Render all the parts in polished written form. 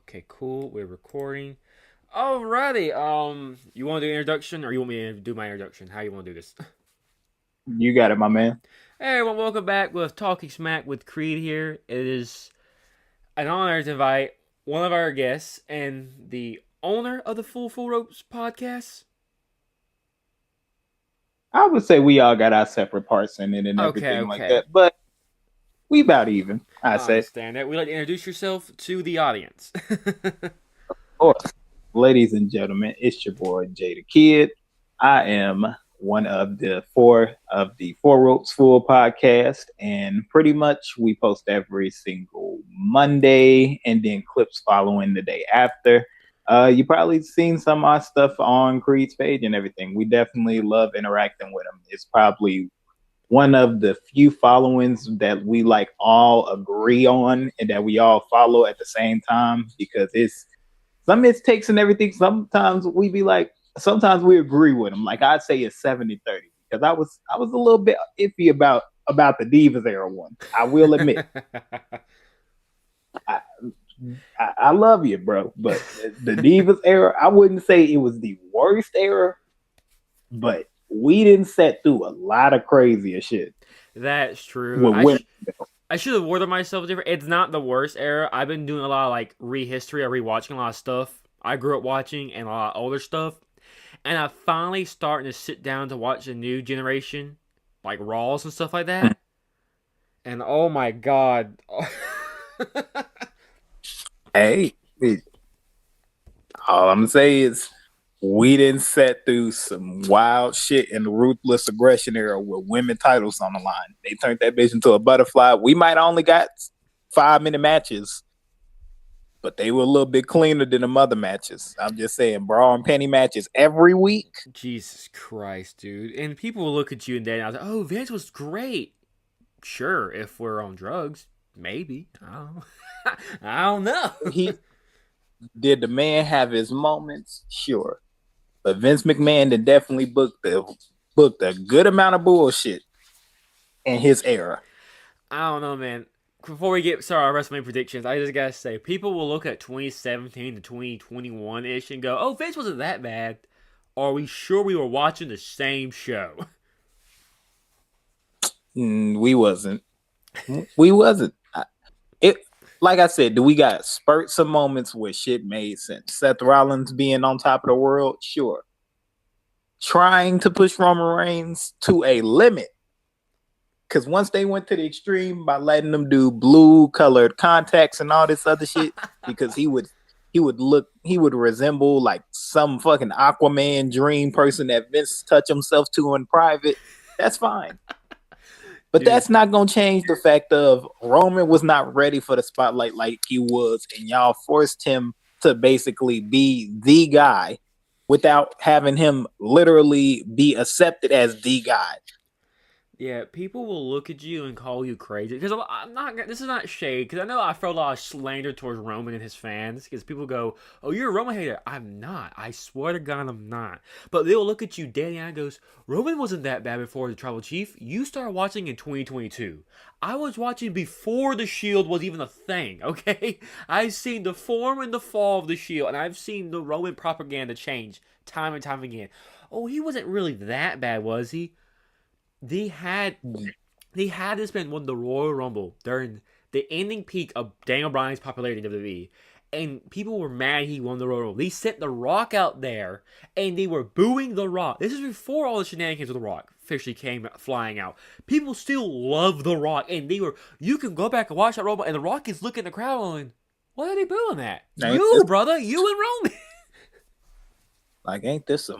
Okay, cool. We're recording. Alrighty. You want to do an introduction, or you want me to do my introduction? How you want to do this? You got it, my man. Hey, everyone, welcome back with Talking Smack with Creed here. It is an honor to invite one of our guests and the owner of the Full Ropes podcast. I would say we all got our separate parts in it and Okay, everything like okay. that, but we about even. I I say, understand that. We'd like to introduce yourself to the audience. of course, ladies and gentlemen, it's your boy Jay the Kid. I am one of the Four Ropes Full podcast, and pretty much we post every single Monday, and then clips following the day after. You probably seen some of our stuff on Creed's page and everything. We definitely love interacting with them. It's probably one of the few followings that we like all agree on and that we all follow at the same time because it's some mistakes and everything. Sometimes we be like, sometimes we agree with them. Like I'd say it's 70-30 because I was a little bit iffy about the Divas era one. I will admit. I, I love you, bro, but the Divas era, I wouldn't say it was the worst era, but we didn't set through a lot of crazier shit That's true. with women. I should have worded myself different. It's not the worst era. I've been doing a lot of like rehistory or rewatching a lot of stuff I grew up watching and a lot of older stuff. And I'm finally starting to sit down to watch the new generation, like Raws and stuff like that. And oh my god. Hey, all I'm gonna say is we didn't set through some wild shit in the ruthless aggression era with women titles on the line. They turned that bitch into a butterfly. We might only got 5 minute matches, but they were a little bit cleaner than the other matches. I'm just saying, bra and penny matches every week. Jesus Christ, dude. And people will look at you and then I was like, oh, Vince was great. Sure, if we're on drugs, maybe. I don't know. I don't know. He did the man have his moments? Sure. But Vince McMahon did definitely booked a good amount of bullshit in his era. I don't know, man. Before we get started our WrestleMania predictions, I just gotta say, people will look at 2017 to 2021 ish and go, "Oh, Vince wasn't that bad." Are we sure we were watching the same show? We wasn't. We wasn't. It like I said, do we got spurts of moments where shit made sense? Seth Rollins being on top of the world, sure. Trying to push Roman Reigns to a limit. Because once they went to the extreme by letting them do blue colored contacts and all this other shit, because he would resemble like some fucking Aquaman dream person that Vince touched himself to in private. That's fine. But Dude, that's not gonna change the fact of Roman was not ready for the spotlight like he was, and y'all forced him to basically be the guy without having him literally be accepted as the guy. yeah, people will look at you and call you crazy because I'm not. This is not shade because I know I throw a lot of slander towards Roman and his fans because people go, "Oh, you're a Roman hater." I'm not. I swear to God, I'm not. But they'll look at you, Danny, and goes, "Roman wasn't that bad before the Tribal Chief. You started watching in 2022. I was watching before the Shield was even a thing. Okay, I've seen the form and the fall of the Shield, and I've seen the Roman propaganda change time and time again. Oh, he wasn't really that bad, was he?" They had they had this man won the Royal Rumble during the ending peak of Daniel Bryan's popularity in WWE. And people were mad he won the Royal Rumble. They sent The Rock out there and they were booing The Rock. This is before all the shenanigans with The Rock officially came flying out. People still love The Rock. And they were, you can go back and watch that Rumble and The Rock is looking at the crowd going, what are they booing at? Ain't You, this, brother, you and Roman. like ain't this a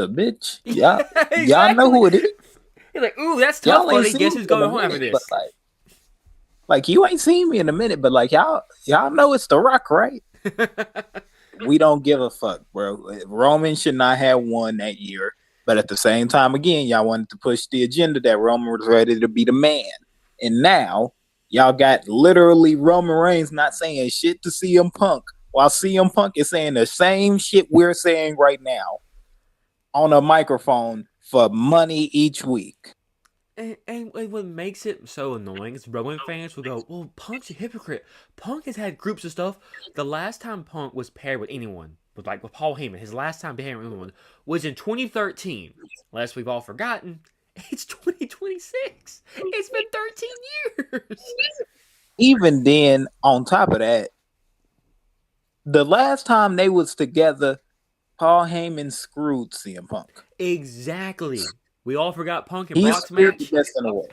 bitch? Y'all know Exactly. who it is. He's like, ooh, that's tough, Y'all ain't buddy. seen Guess me who's in a going home after minute, but this? like you ain't seen me in a minute, but like y'all know it's The Rock, right? We don't give a fuck, bro. Roman should not have won that year. But at the same time, again, y'all wanted to push the agenda that Roman was ready to be the man. And now y'all got literally Roman Reigns not saying shit to CM Punk, while CM Punk is saying the same shit we're saying right now on a microphone for money each week. And what makes it so annoying is Roman fans will go, well, Punk's a hypocrite. Punk has had groups of stuff. The last time Punk was paired with anyone, with Paul Heyman, his last time paired with anyone was in 2013. Lest we've all forgotten, it's 2026. It's been 13 years. Even then, on top of that, the last time they was together, Paul Heyman screwed CM Punk. Exactly. We all forgot Punk and He Brock's screwed match. the best in a way.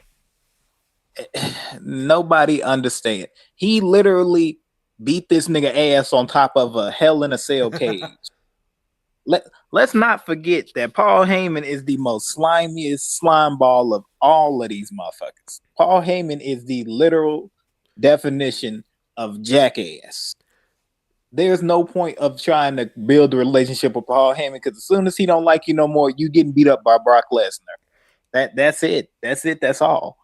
Nobody understand. He literally beat this nigga ass on top of a Hell in a Cell cage. Let's not forget that Paul Heyman is the most slimiest slime ball of all of these motherfuckers. Paul Heyman is the literal definition of jackass. There's no point of trying to build a relationship with Paul Heyman because as soon as he don't like you no more, you getting beat up by Brock Lesnar. That's it. That's all.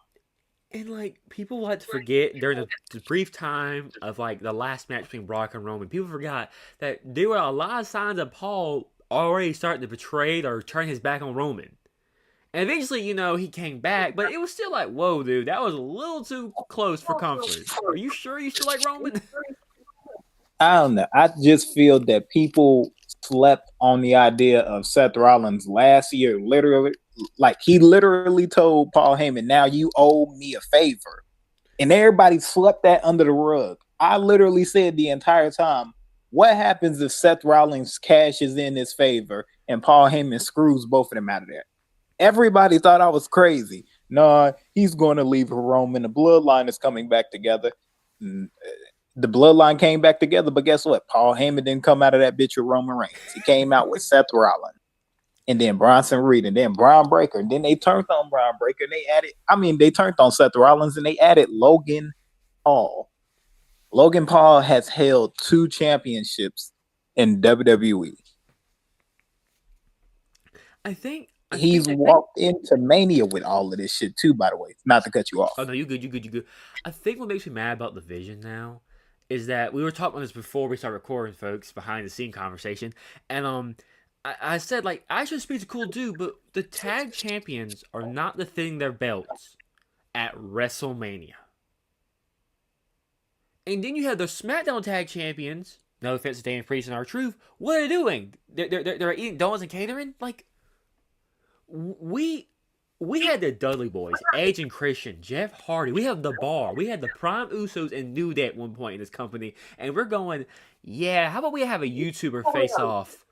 And like people like to forget during the brief time of like the last match between Brock and Roman, people forgot that there were a lot of signs of Paul already starting to betray or turn his back on Roman. And eventually, he came back, but it was still like, whoa, dude, that was a little too close for comfort. Are you sure you still like Roman? I don't know. I just feel that people slept on the idea of Seth Rollins last year. Literally, like he literally told Paul Heyman, "Now you owe me a favor," and everybody swept that under the rug. I literally said the entire time, "What happens if Seth Rollins cashes in his favor and Paul Heyman screws both of them out of there?" Everybody thought I was crazy. No, he's going to leave Roman. The bloodline is coming back together. The bloodline came back together, but guess what? Paul Heyman didn't come out of that bitch with Roman Reigns. He came out with Seth Rollins, and then Bronson Reed, and then Braun Breaker. And then they turned on Braun Breaker, and they turned on Seth Rollins, and they added Logan Paul. Logan Paul has held 2 championships in WWE. I think He's walked into Mania with all of this shit too, by the way. Not to cut you off. Oh no, you good. I think what makes me mad about the Vision now is that we were talking about this before we start recording, folks, behind the scene conversation, and I said like Action Speed's a cool dude, but the tag champions are not defending their belts at WrestleMania. And then you have the SmackDown tag champions. No offense to Damian Priest and R-Truth. What are they doing? They're eating donuts and catering. Like we had the Dudley Boys, Edge and Christian, Jeff Hardy. We have the Bar. We had the Prime Usos and New Day at one point in this company, and we're going, yeah. How about we have a YouTuber face off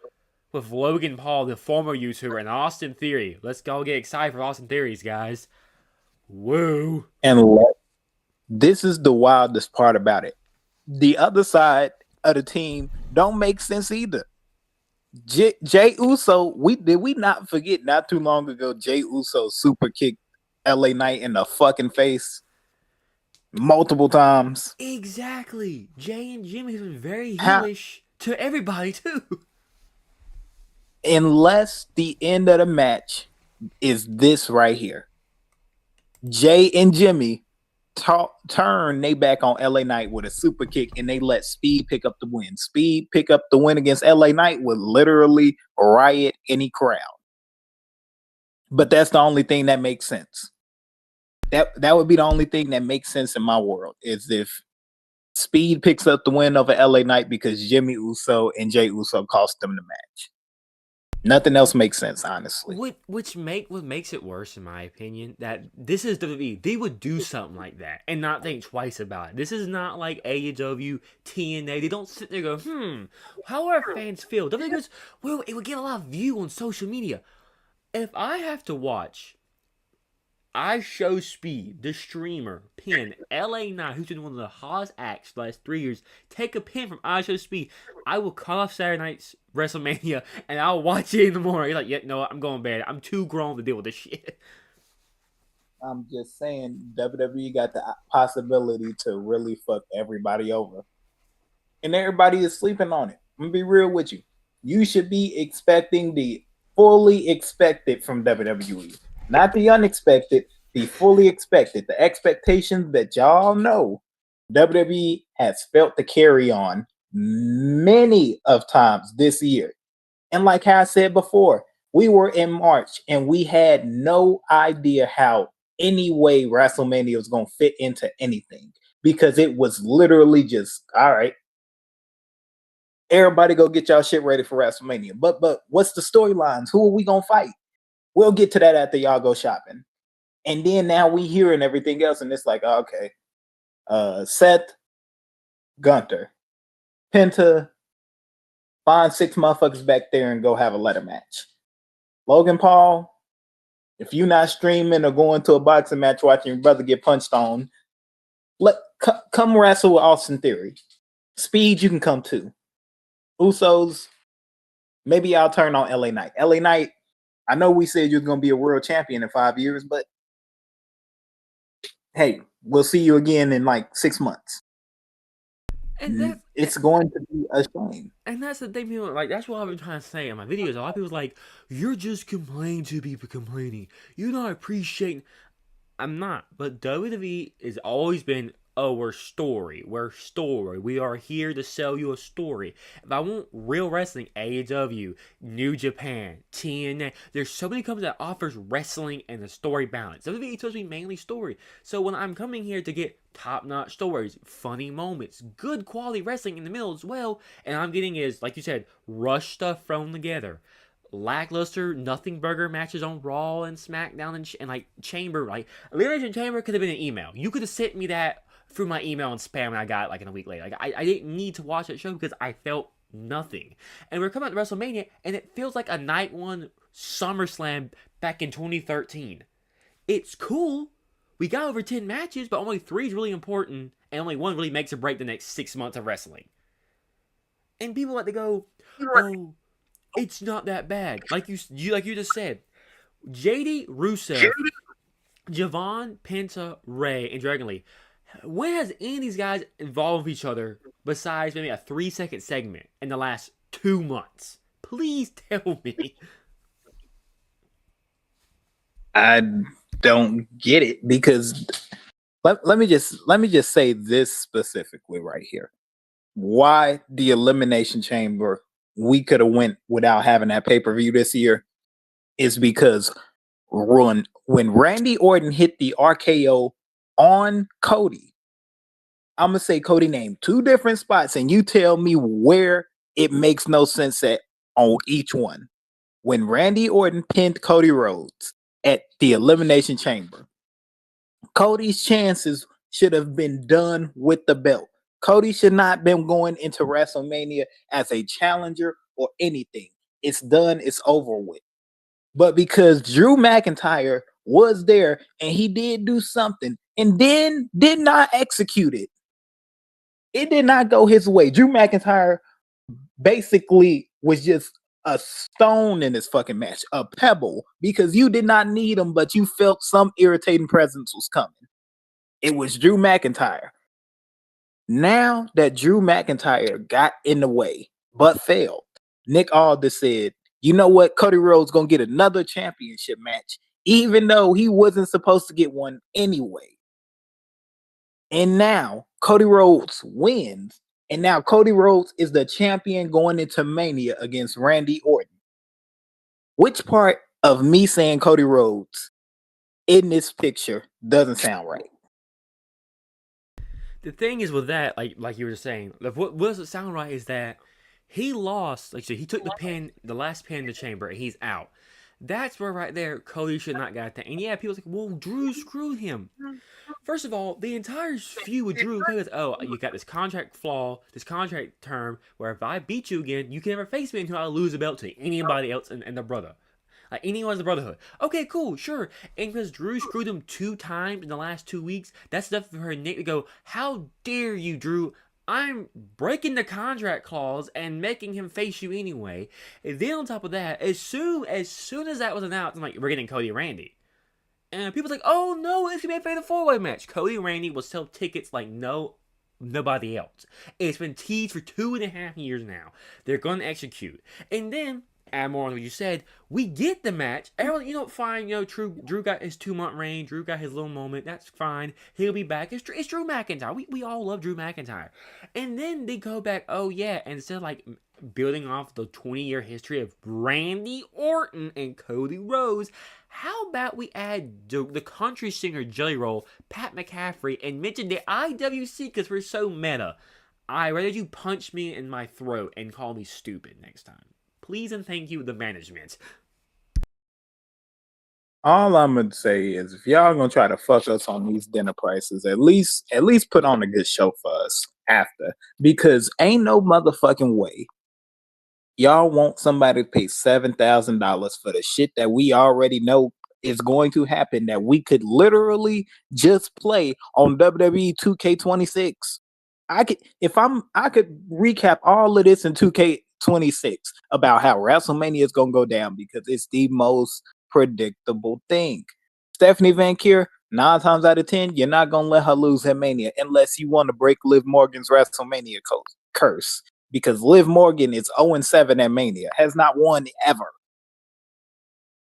with Logan Paul, the former YouTuber, and Austin Theory? Let's go get excited for Austin Theories, guys. Woo! And this is the wildest part about it. The other side of the team don't make sense either. Jay Uso, did we not forget not too long ago Jay Uso super kicked LA Knight in the fucking face multiple times? Exactly. Jay and Jimmy have been very heelish to everybody too. Unless the end of the match is this right here. Jay and Jimmy turn they back on LA Knight with a super kick, and they let Speed pick up the win. Speed pick up the win against LA Knight would literally riot any crowd. But that's the only thing that makes sense. That would be the only thing that makes sense in my world, is if Speed picks up the win over LA Knight because Jimmy Uso and Jay Uso cost them the match. Nothing else makes sense, honestly. What makes it worse, in my opinion, that this is WWE. They would do something like that and not think twice about it. This is not like AEW, TNA. They don't sit there and go, how are our fans feel? WWE goes, well, it would get a lot of view on social media. If I have to watch I Show Speed, the streamer, pin LA Knight, who's been one of the hottest acts the last 3 years, take a pin from I Show Speed, I will cut off Saturday night's WrestleMania and I'll watch it in the morning. You're like, yeah, no, I'm going to bed. I'm too grown to deal with this shit. I'm just saying, WWE got the possibility to really fuck everybody over. And everybody is sleeping on it. I'm going to be real with you. You should be expecting the fully expected from WWE. Not the unexpected, the fully expected. The expectations that y'all know WWE has felt to carry on many of times this year. And like I said before, we were in March and we had no idea how any way WrestleMania was going to fit into anything because it was literally just, all right, everybody go get y'all shit ready for WrestleMania. But what's the storylines? Who are we going to fight? We'll get to that after y'all go shopping. And then now we hearing everything else, and it's like, oh, okay, Seth, Gunter, Penta, find 6 motherfuckers back there and go have a ladder match. Logan Paul, if you're not streaming or going to a boxing match watching your brother get punched on, come wrestle with Austin Theory. Speed, you can come too. Usos, maybe I'll turn on LA Knight. LA Knight, I know we said you're going to be a world champion in 5 years, but hey, we'll see you again in like 6 months. And it's going to be a shame. And that's the thing, people like. That's what I've been trying to say in my videos. A lot of people's like, "You're just complaining to be complaining. You're not appreciating." I'm not, but WWE has always been, oh, we're story. We are here to sell you a story. If I want real wrestling, AEW, New Japan, TNA, there's so many companies that offers wrestling and the story balance. WWE is supposed to be mainly story. So when I'm coming here to get top-notch stories, funny moments, good quality wrestling in the middle as well, and I'm getting is, like you said, rush stuff thrown together. Lackluster, nothing burger matches on Raw and SmackDown and like Chamber. Like Elimination Chamber could have been an email. You could have sent me that through my email and spam, and I got it like in a week later. Like I didn't need to watch that show because I felt nothing. And we're coming out to WrestleMania, and it feels like a night one SummerSlam back in 2013. It's cool. We got over 10 matches, but only 3 is really important, and only 1 really makes or break the next 6 months of wrestling. And people like to go, oh, it's not that bad. Like you just said, JD, Rusev, Javon, Penta, Ray, and Dragon Lee. When has any of these guys involved each other besides maybe a 3-second segment in the last 2 months? Please tell me. I don't get it because let me just say this specifically right here. Why the Elimination Chamber we could have went without having that pay-per-view this year is because when Randy Orton hit the RKO on Cody, I'm gonna say Cody named 2 different spots, and you tell me where it makes no sense at on each one. When Randy Orton pinned Cody Rhodes at the Elimination Chamber, Cody's chances should have been done with the belt. Cody should not have been going into WrestleMania as a challenger or anything. It's done. It's over with. But because Drew McIntyre was there and he did do something and then did not execute it, it did not go his way. Drew McIntyre basically was just a stone in this fucking match, a pebble, because you did not need him, but you felt some irritating presence was coming. It was Drew McIntyre. Now that Drew McIntyre got in the way, but failed, Nick Aldis said, you know what? Cody Rhodes going to get another championship match, even though he wasn't supposed to get one anyway. And now Cody Rhodes wins. And now Cody Rhodes is the champion going into Mania against Randy Orton. Which part of me saying Cody Rhodes in this picture doesn't sound right? The thing is with that, like you were saying, what doesn't sound right is that he lost. Like so, he took the last pin in the chamber, and he's out. That's where right there Cody should not got that. And yeah, people's like, well, Drew screwed him. First of all, the entire feud with Drew was, oh, you got this contract flaw, this contract term, where if I beat you again, you can never face me until I lose a belt to anybody else in the brother. Like anyone's the Brotherhood. Okay, cool, sure. And because Drew screwed him 2 times in the last 2 weeks, that's enough for her Nick to go, how dare you, Drew? I'm breaking the contract clause and making him face you anyway. And then on top of that, as soon as that was announced, I'm like, we're getting Cody and Randy. And people's like, oh no, it's gonna be a fatal 4-way match. Cody and Randy will sell tickets like nobody else. It's been teased for 2.5 years now. They're gonna execute. And then add more on what you said, we get the match. Everyone, fine. Drew got his 2-month reign. Drew got his little moment. That's fine. He'll be back. It's Drew McIntyre. We all love Drew McIntyre. And then they go back, oh yeah, and instead of like building off the 20-year history of Randy Orton and Cody Rhodes, how about we add the country singer Jelly Roll, Pat McCaffrey, and mention the IWC because we're so meta. I'd rather you punch me in my throat and call me stupid next time. Please and thank you, the management. All I'm gonna say is if y'all gonna try to fuck us on these dinner prices, at least put on a good show for us after. Because ain't no motherfucking way y'all want somebody to pay $7,000 for the shit that we already know is going to happen that we could literally just play on WWE 2K26. I could recap all of this in 2K26 about how WrestleMania is gonna go down because it's the most predictable thing. Stephanie Van Kier, 9 times out of 10, you're not gonna let her lose at Mania unless you want to break Liv Morgan's WrestleMania curse because Liv Morgan is 0-7 at Mania, has not won ever.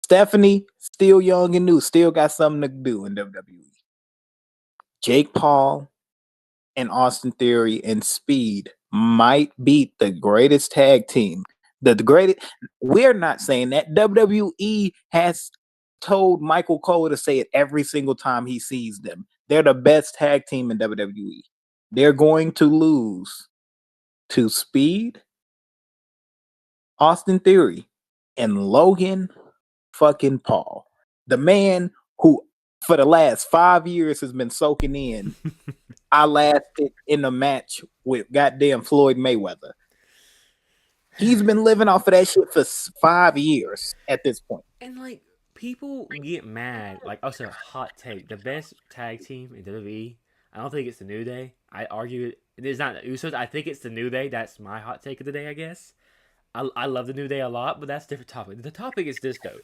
Stephanie, still young and new, still got something to do in WWE. Jake Paul and Austin Theory and Speed might beat the greatest tag team. The greatest. We're not saying that. WWE has told Michael Cole to say it every single time he sees them. They're the best tag team in WWE. They're going to lose to Speed, Austin Theory, and Logan fucking Paul. The man who, for the last 5 years, has been soaking in I lasted in a match with goddamn Floyd Mayweather. He's been living off of that shit for 5 years at this point. And like people get mad. Like also hot take. The best tag team in WWE. I don't think it's the New Day. I argue it is not the Usos. I think it's the New Day. That's my hot take of the day, I guess. I love the New Day a lot, but that's a different topic. The topic is this though.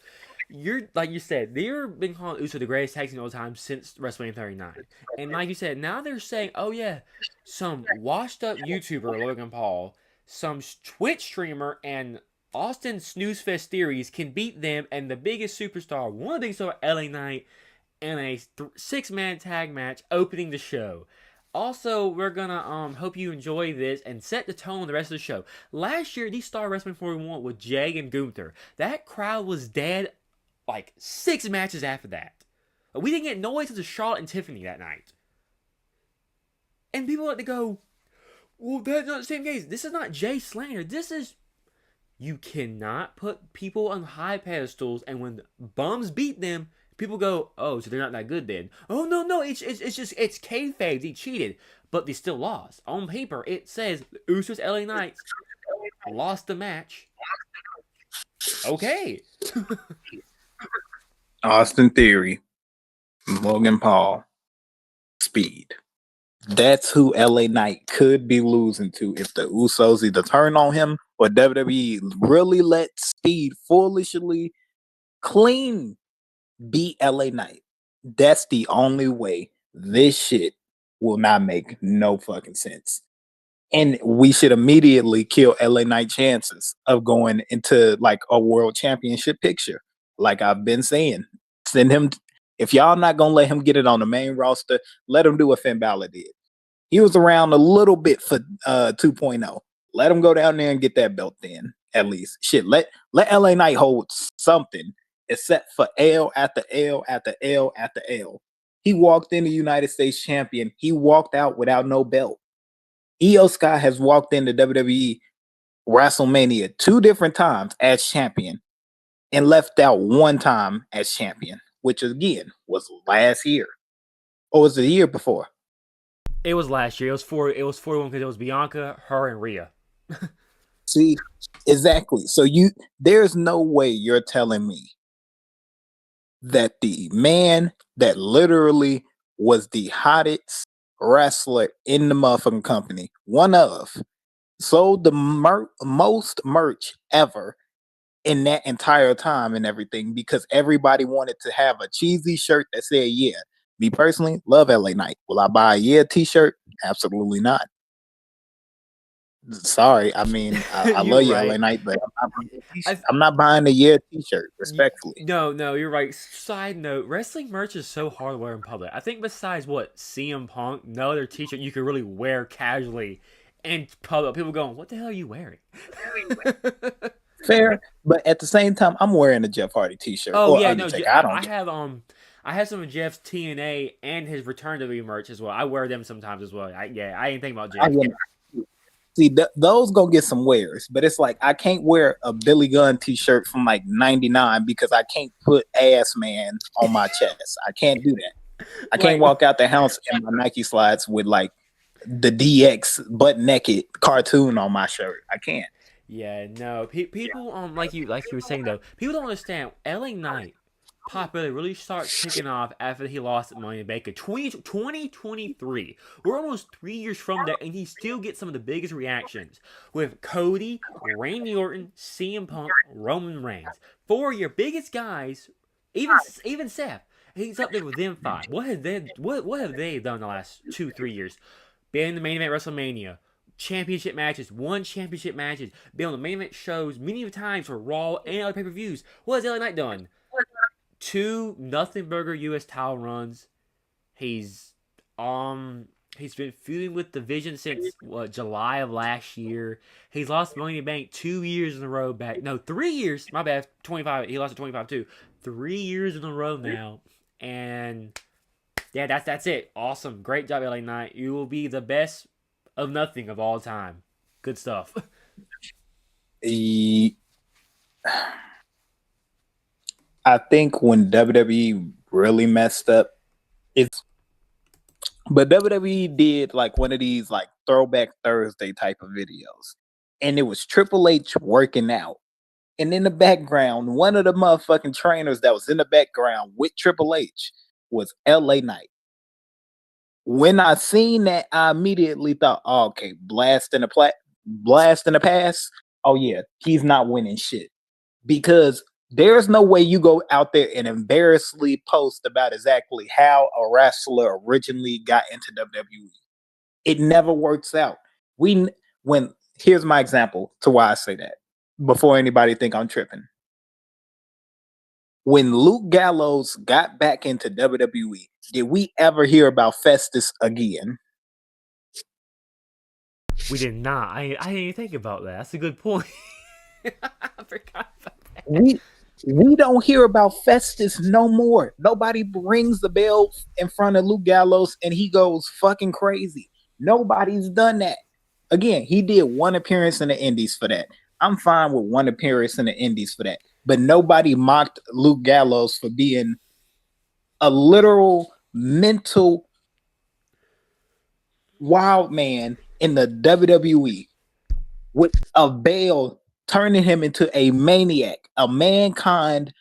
You're like you said, they've been calling Uso the greatest tag team of all time since WrestleMania 39. And like you said, now they're saying, oh yeah, some washed up YouTuber Logan Paul, some Twitch streamer, and Austin Snoozefest Theories can beat them, and the biggest superstar, one of the biggest superstars, LA Knight, in a 6-man tag match opening the show. Also, we're gonna hope you enjoy this and set the tone the rest of the show. Last year, these started Wrestling 41 with Jay and Gunther. That crowd was dead like 6 matches after that. We didn't get noise of Charlotte and Tiffany that night. And people like to go, well, that's not the same case. This is not Jay slander. This is you cannot put people on high pedestals, and when bums beat them, people go, oh, so they're not that good then. Oh no, it's just it's kayfabe. He cheated, but they still lost. On paper, it says Usos LA Knights lost the match. Okay. Austin Theory, Logan Paul, Speed. That's who LA Knight could be losing to if the Usos either turn on him or WWE really let Speed foolishly clean beat LA Knight. That's the only way this shit will not make no fucking sense. And we should immediately kill LA Knight chances of going into like a world championship picture. Like I've been saying, send him. If y'all not gonna let him get it on the main roster, let him do what Finn Balor did. He was around a little bit for 2.0. Let him go down there and get that belt then, at least. Shit, let LA Knight hold something except for L after L after L after L. He walked in the United States champion. He walked out without no belt. Io Sky has walked into WWE WrestleMania 2 different times as champion and left out 1 time as champion, which again was last year. Or was it the year before? It was last year. It was 41 because it was Bianca, her, and Rhea. See, exactly. So there's no way you're telling me that the man that literally was the hottest wrestler in the motherfucking company, one of, sold the most merch ever in that entire time and everything because everybody wanted to have a cheesy shirt that said, yeah. Me personally, love LA Knight. Will I buy a yeah t-shirt? Absolutely not. Sorry, I mean, I love you, right. LA Knight, but I'm not buying a yeah t-shirt, respectfully. No, you're right. Side note, wrestling merch is so hard to wear in public. I think besides what CM Punk, no other t-shirt you could really wear casually in public. People going, "What the hell are you wearing?" Fair, but at the same time, I'm wearing a Jeff Hardy T-shirt Oh or yeah, no, Undertaker. I don't care. I have some of Jeff's TNA and his Return to merch as well. I wear them sometimes as well. I ain't thinking about I, Jeff. you know, see, those gonna get some wears, but it's like I can't wear a Billy Gunn T-shirt from like '99 because I can't put Ass Man on my chest. I can't do that. I can't Like, walk out the house in my Nike slides with like the DX butt naked cartoon on my shirt. I can't. yeah, no, people like you were saying though, people don't understand. LA Knight popularity really starts kicking off after he lost Money in the Bank in 2023. We're almost 3 years from that, and he still gets some of the biggest reactions with Cody, Randy Orton, CM Punk, Roman Reigns. Four of your biggest guys, even Seth. He's up there with them five. What have they done the last 2 3 years? Been in the main event WrestleMania, championship matches, won championship matches, been on the main event shows many times for Raw and other pay-per-views. What has LA Knight done? Two nothing burger U.S. title runs. He's he's been feuding with Division since July of last year. He's lost Money in the Bank 2 years in a row back. No, 3 years. My bad. 25. He lost at 25 too. 3 years in a row now, and yeah, that's it. Awesome, great job, LA Knight. You will be the best of nothing of all time. Good stuff. E- I think when WWE really messed up, it's but WWE did like one of these like throwback Thursday type of videos. And it was Triple H working out. And in the background, one of the motherfucking trainers that was in the background with Triple H was LA Knight. When I seen that, I immediately thought, oh, okay, blast in the pass. Oh yeah, he's not winning shit. Because there's no way you go out there and embarrassingly post about exactly how a wrestler originally got into WWE. It never works out. We when Here's my example to why I say that. Before anybody think I'm tripping. When Luke Gallows got back into WWE, did we ever hear about Festus again? We did not. I didn't even think about that. That's a good point. I forgot about that. We don't hear about Festus no more. Nobody rings the bell in front of Luke Gallows and he goes fucking crazy. Nobody's done that. Again, he did one appearance in the Indies for that. I'm fine with one appearance in the Indies for that. But nobody mocked Luke Gallows for being a literal mental wild man in the WWE with a veil turning him into a maniac, a mankind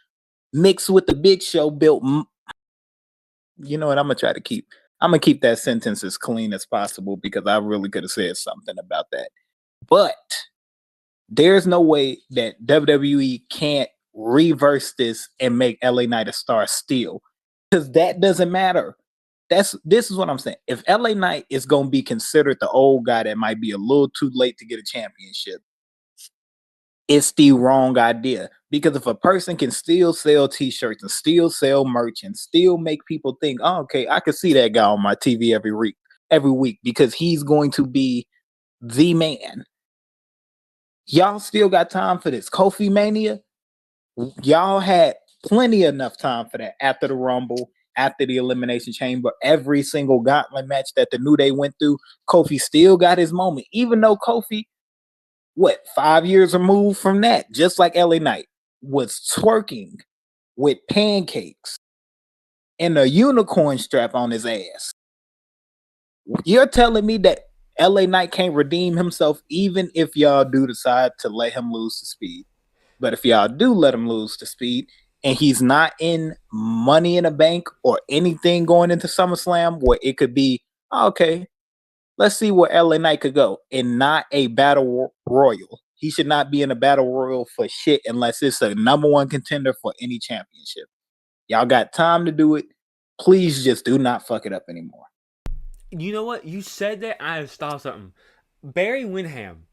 mixed with the Big Show built. You know what? I'm gonna keep that sentence as clean as possible because I really could have said something about that. But there's no way that WWE can't reverse this and make LA Knight a star still, because that doesn't matter. This is what I'm saying. If LA Knight is gonna be considered the old guy that might be a little too late to get a championship, it's the wrong idea. Because if a person can still sell t-shirts and still sell merch and still make people think, oh, okay, I can see that guy on my TV every week because he's going to be the man. Y'all still got time for this Kofi Mania? Y'all had plenty enough time for that after the Rumble, after the Elimination Chamber, every single gauntlet match that the New Day went through. Kofi still got his moment, even though Kofi, 5 years removed from that, just like LA Knight, was twerking with pancakes and a unicorn strap on his ass. You're telling me that LA Knight can't redeem himself even if y'all do decide to let him lose to Speed? But if y'all do let him lose to Speed and he's not in Money in a Bank or anything going into SummerSlam where it could be, okay, let's see where LA Knight could go and not a battle royal. He should not be in a battle royal for shit unless it's a number one contender for any championship. Y'all got time to do it. Please just do not fuck it up anymore. You know what? You said that. I have stopped something. Barry Windham,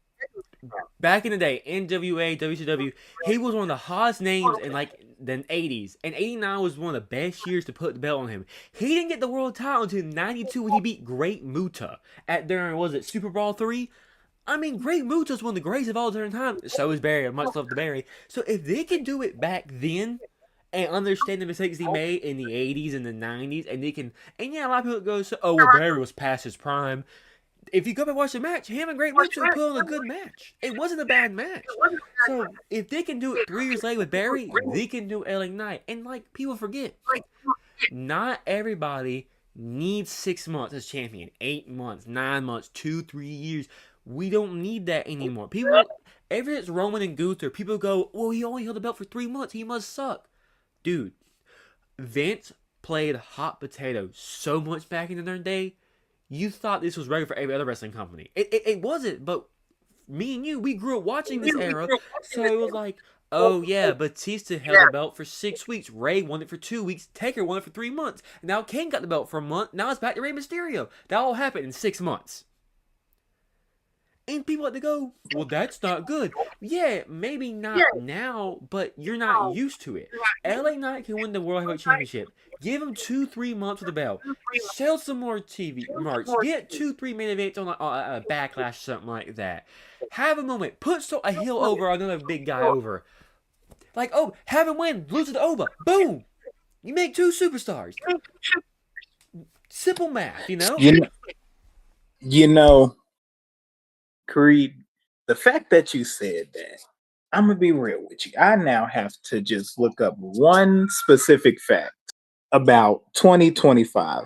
back in the day, NWA, WCW, he was one of the hottest names in like the 80s. And 89 was one of the best years to put the belt on him. He didn't get the world title until 92 when he beat Great Muta at during, was it Super Brawl 3? I mean, Great Muto's one of the greatest of all time. So is Barry. Much love to Barry. So if they can do it back then and understand the mistakes he made in the 80s and the 90s, and they can, and yeah, a lot of people go, so, oh, well, Barry was past his prime. If you go back and watch the match, him and Great Muto put on a good match. It wasn't a bad match. So if they can do it 3 years later with Barry, they can do LA Knight. And like people forget, not everybody needs 6 months as champion, 8 months, 9 months, 2, 3 years. We don't need that anymore. People, ever since Roman and Gunther, people go, well, he only held the belt for 3 months. He must suck. Dude, Vince played hot potato so much back in the day. You thought this was regular for every other wrestling company. It wasn't, but me and you, we grew up watching this era, so it was like, oh yeah, Batista held the belt for 6 weeks. Ray won it for 2 weeks. Taker won it for 3 months. Now Kane got the belt for a month. Now it's back to Rey Mysterio. That all happened in 6 months. And people like to go, well, that's not good. Yeah, maybe not now, but you're not used to it. LA Knight can win the World Heavyweight Championship. Give him 2, 3 months with the belt. Sell some more TV merch. Get 2, 3 main events on a Backlash, something like that. Have a moment. Put a heel over another big guy over. Like, oh, have him win. Lose to Oba. Boom. You make 2 superstars. Simple math, you know? You know, Creed, the fact that you said that, I'm going to be real with you. I now have to just look up one specific fact about 2025.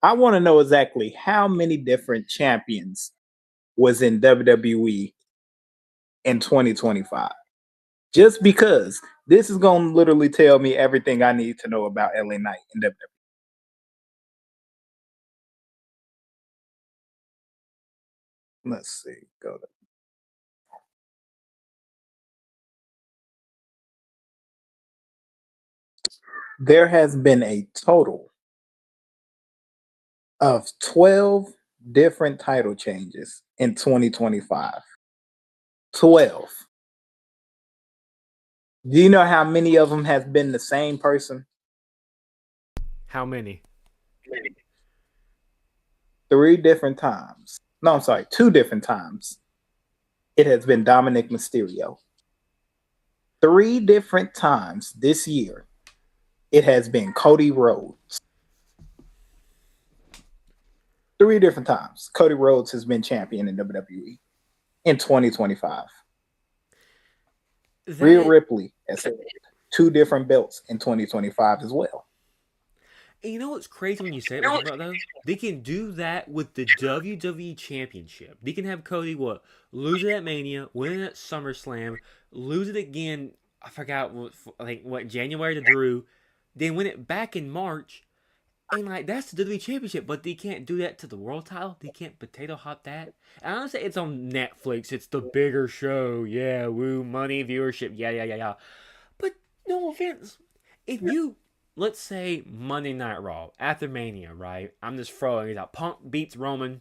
I want to know exactly how many different champions was in WWE in 2025. Just because this is going to literally tell me everything I need to know about LA Knight in WWE. Let's see. Go to. There has been a total of 12 different title changes in 2025. 12. Do you know how many of them has been the same person? How many? 3 different times. No, I'm sorry, 2 different times. It has been Dominic Mysterio. 3 different times this year, it has been Cody Rhodes. 3 different times, Cody Rhodes has been champion in WWE in 2025. Rhea Ripley has had 2 different belts in 2025 as well. And you know what's crazy when you say it, about though? They can do that with the WWE Championship. They can have Cody lose it at Mania, win it at SummerSlam, lose it again. I forgot what January to Drew, then win it back in March, and like that's the WWE Championship. But they can't do that to the World Title. They can't potato hop that. And I don't say it's on Netflix. It's the bigger show. Yeah, woo, money, viewership. Yeah. But no offense, if you, let's say Monday Night Raw after Mania, right? I'm just throwing it out. Punk beats Roman,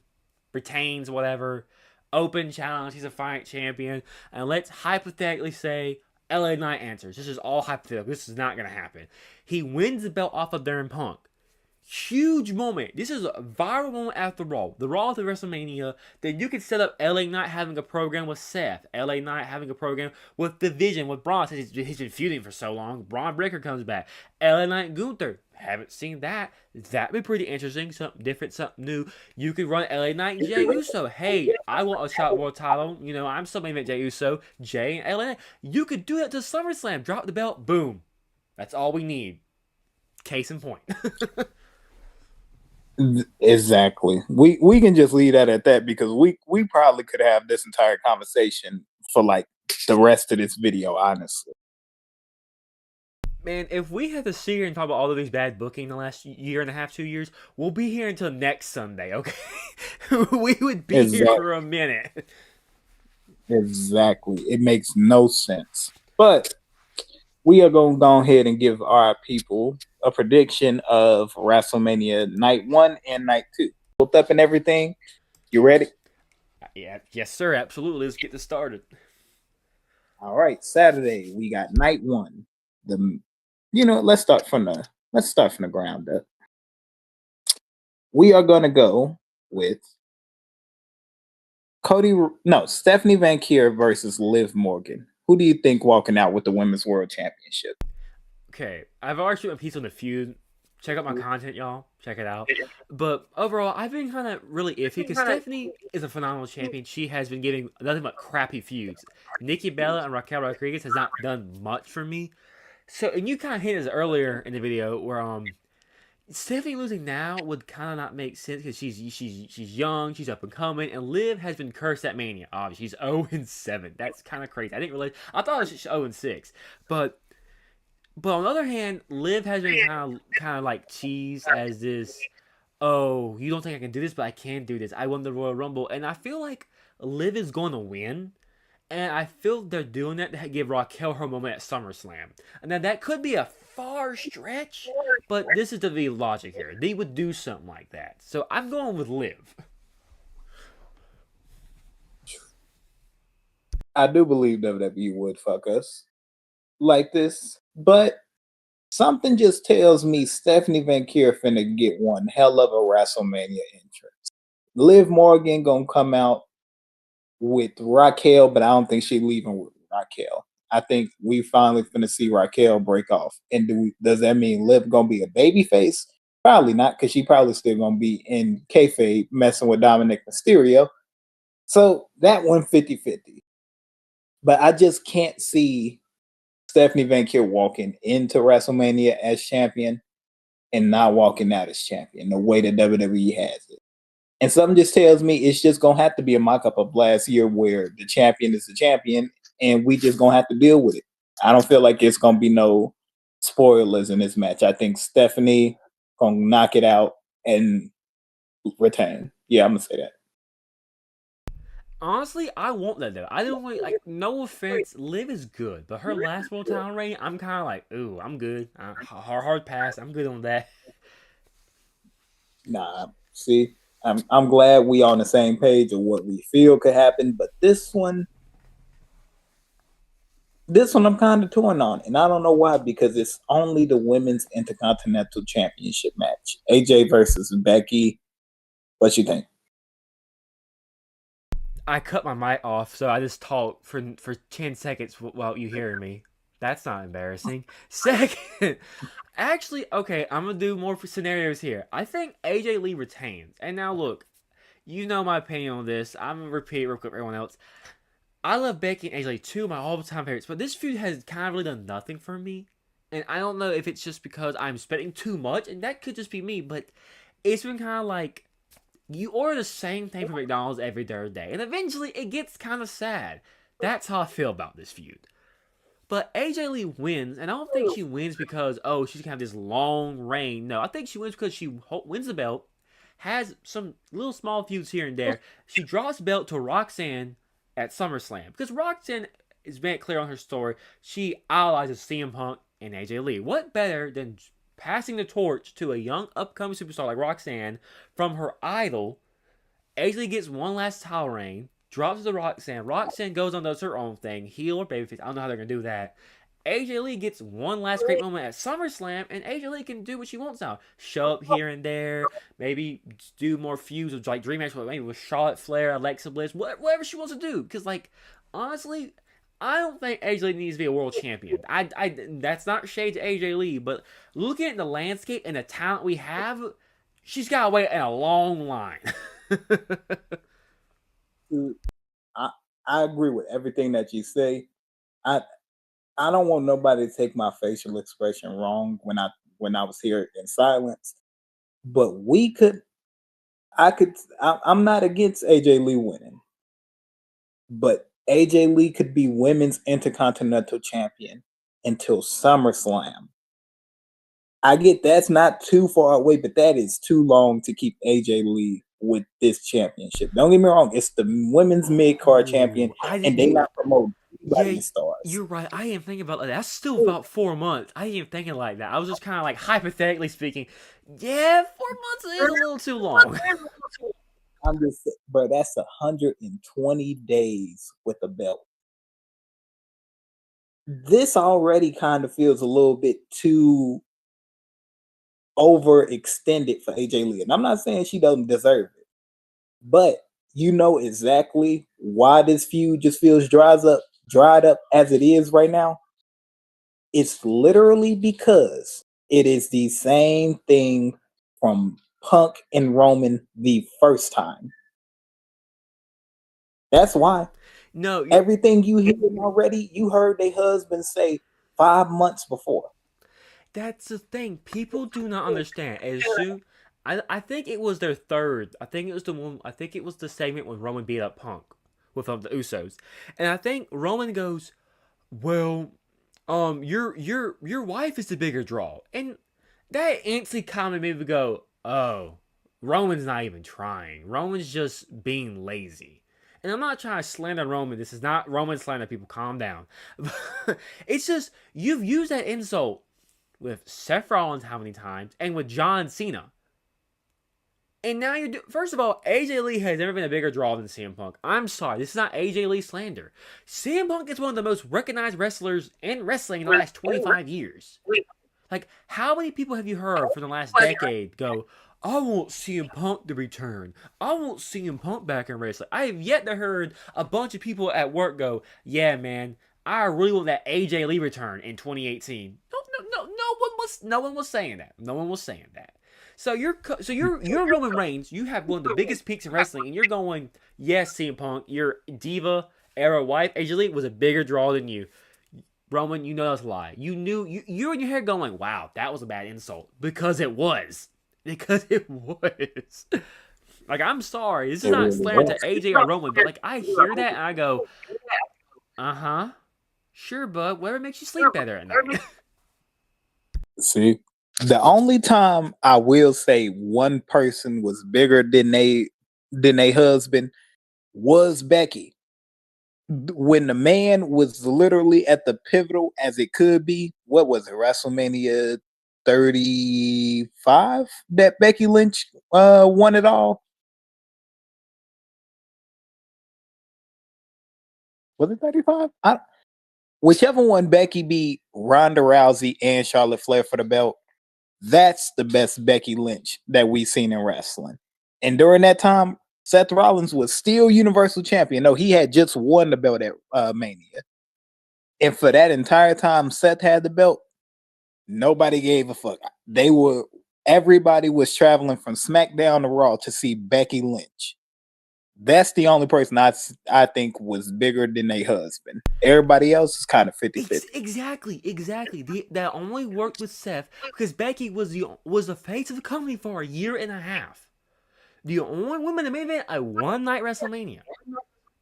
retains whatever, open challenge. He's a fight champion, and let's hypothetically say LA Knight answers. This is all hypothetical. This is not gonna happen. He wins the belt off of Darren Punk. Huge moment. This is a viral moment after Raw. The Raw after WrestleMania. Then you can set up LA Knight having a program with Seth. LA Knight having a program with Division, with Braun. Since he's been feuding for so long. Braun Breaker comes back. LA Knight and Gunther. Haven't seen that. That'd be pretty interesting. Something different, something new. You could run LA Knight and Jey Uso. Hey, I want a shot world title. You know, I'm still main event Jey Uso. Jey and LA Knight. You could do that to SummerSlam. Drop the belt. Boom. That's all we need. Case in point. Exactly. We can just leave that at that because we probably could have this entire conversation for like the rest of this video, honestly. Man, if we have to sit here and talk about all of these bad booking the last year and a half, 2 years, we'll be here until next Sunday, okay? We would be here for a minute. Exactly. It makes no sense. But we are going to go ahead and give our people a prediction of WrestleMania Night 1 and Night 2. Built up and everything. You ready? Yeah, yes, sir. Absolutely. Let's get this started. All right. Saturday, we got Night 1. Let's start from the ground up. We are going to go with Stephanie Van Kier versus Liv Morgan. Who do you think walking out with the Women's World Championship? Okay, I've already written a piece on the feud. Check out my content, y'all. Check it out. But overall, I've been kind of really iffy because Stephanie is a phenomenal champion. She has been giving nothing but crappy feuds. Nikki Bella and Raquel Rodriguez has not done much for me. So, and you kind of hinted this earlier in the video where Stephanie losing now would kind of not make sense because she's young, she's up and coming, and Liv has been cursed at Mania. Obviously, she's 0-7. That's kind of crazy. I didn't realize. I thought it was 0-6, but on the other hand, Liv has been kind of like teased as this. Oh, you don't think I can do this, but I can do this. I won the Royal Rumble, and I feel like Liv is going to win. And I feel they're doing that to give Raquel her moment at SummerSlam. And now that could be a far stretch, but this is the logic here. They would do something like that. So I'm going with Liv. I do believe WWE would fuck us like this, but something just tells me Stephanie Van Kier finna get one hell of a WrestleMania entrance. Liv Morgan gonna come out with Raquel, but I don't think she leaving with Raquel. I think we finally finna see Raquel break off. And does that mean Liv gonna be a baby face? Probably not, because she probably still gonna be in kayfabe messing with Dominic Mysterio. So that one 50-50. But I just can't see Stephanie Van Kier walking into WrestleMania as champion and not walking out as champion the way that WWE has it. And something just tells me it's just gonna have to be a mock-up of last year where the champion is the champion and we just gonna have to deal with it. I don't feel like it's gonna be no spoilers in this match. I think Stephanie gonna knock it out and retain. Yeah, I'm gonna say that. Honestly, I want that though. I don't really like. No offense, Liv is good, but her last World Title reign, I'm kind of like, ooh, I'm good. Hard pass. I'm good on that. Nah, see, I'm glad we on the same page of what we feel could happen, but this one I'm kind of torn on, and I don't know why, because it's only the women's intercontinental championship match. AJ versus Becky. What you think? I cut my mic off, so I just talk for 10 seconds while you hear me. That's not embarrassing. Second, actually, okay, I'm gonna do more for scenarios here. I think AJ Lee retains. And now look, you know my opinion on this. I'm gonna repeat real quick for everyone else. I love Becky and AJ Lee, two of my all-time favorites, but this feud has kind of really done nothing for me. And I don't know if it's just because I'm spending too much, and that could just be me, but it's been kind of like you order the same thing from McDonald's every third day, and eventually it gets kind of sad. That's how I feel about this feud. But AJ Lee wins, and I don't think she wins because, oh, she's gonna have this long reign. No, I think she wins because she wins the belt, has some little small feuds here and there. She drops the belt to Roxanne at SummerSlam because Roxanne is made clear on her story. She idolizes CM Punk and AJ Lee. What better than passing the torch to a young upcoming superstar like Roxanne from her idol? AJ gets one last title reign, drops to Roxanne. Roxanne goes on, does her own thing, heel or babyface. I don't know how they're gonna do that. AJ Lee gets one last great moment at SummerSlam, and AJ Lee can do what she wants now. Show up here and there, maybe do more feuds with like dream match, maybe with Charlotte Flair, Alexa Bliss, whatever she wants to do. Because like honestly, I don't think AJ Lee needs to be a world champion. That's not shade to AJ Lee, but looking at the landscape and the talent we have, she's got to wait in a long line. I I agree with everything that you say. I I don't want nobody to take my facial expression wrong when I was here in silence. But we could I could I'm not against AJ Lee winning, but AJ Lee could be women's intercontinental champion until SummerSlam. I get that's not too far away, but that is too long to keep AJ Lee with this championship. Don't get me wrong, it's the women's mid card champion, Ooh, I and they didn't. not promoting Yeah, anybody in stars. you're right. I didn't think about that. That's still about 4 months. I didn't even think like that. I was just kind of like hypothetically speaking. Yeah, 4 months is a little too long. I'm just, bro, that's 120 days with a belt. This already kind of feels a little bit too overextended for AJ Lee. And I'm not saying she doesn't deserve it, but you know exactly why this feud just feels dried up as it is right now? It's literally because it is the same thing from Punk and Roman the first time. That's why. No, Everything you hear already, you heard their husband say 5 months before. that's the thing. People do not understand. As soon, I think it was their third. I think it was the one. I think it was the segment when Roman beat up Punk with the Usos, and I think Roman goes, "Well, your wife is the bigger draw," and that instantly kind of made me go, "Oh, Roman's not even trying. Roman's just being lazy." And I'm not trying to slander Roman. This is not Roman slander. People, calm down. It's just you've used that insult with Seth Rollins how many times, and with John Cena. And now you're first of all, AJ Lee has never been a bigger draw than CM Punk. I'm sorry, this is not AJ Lee slander. CM Punk is one of the most recognized wrestlers in wrestling in the last 25 years. Like, how many people have you heard from the last decade go, I want CM Punk to return. I want CM Punk back in wrestling. I have yet to heard a bunch of people at work go, yeah, man, I really want that AJ Lee return in 2018. No one was saying that. No one was saying that. So you're Roman Reigns. You have one of the biggest peaks in wrestling, and you're going, yes, CM Punk, your diva era wife, AJ Lee was a bigger draw than you. Roman, you know that's a lie. You knew you're in your head going, wow, that was a bad insult. Because it was. Because it was. Like, I'm sorry. This is not slander to AJ or Roman, but like I hear that and I go, uh-huh. Sure, bud. Whatever makes you sleep better at night. See, the only time I will say one person was bigger than they husband was Becky. When the man was literally at the pivotal as it could be, what was it, WrestleMania 35 that Becky Lynch won it all? Was it 35? Whichever one Becky beat Ronda Rousey and Charlotte Flair for the belt, that's the best Becky Lynch that we've seen in wrestling. And during that time, Seth Rollins was still Universal Champion. No, he had just won the belt at Mania. And for that entire time Seth had the belt, nobody gave a fuck. Everybody was traveling from SmackDown to Raw to see Becky Lynch. That's the only person I think was bigger than their husband. Everybody else is kind of 50-50. Exactly. That only worked with Seth because Becky was the face of the company for a year and a half. The only woman that made it a one night WrestleMania.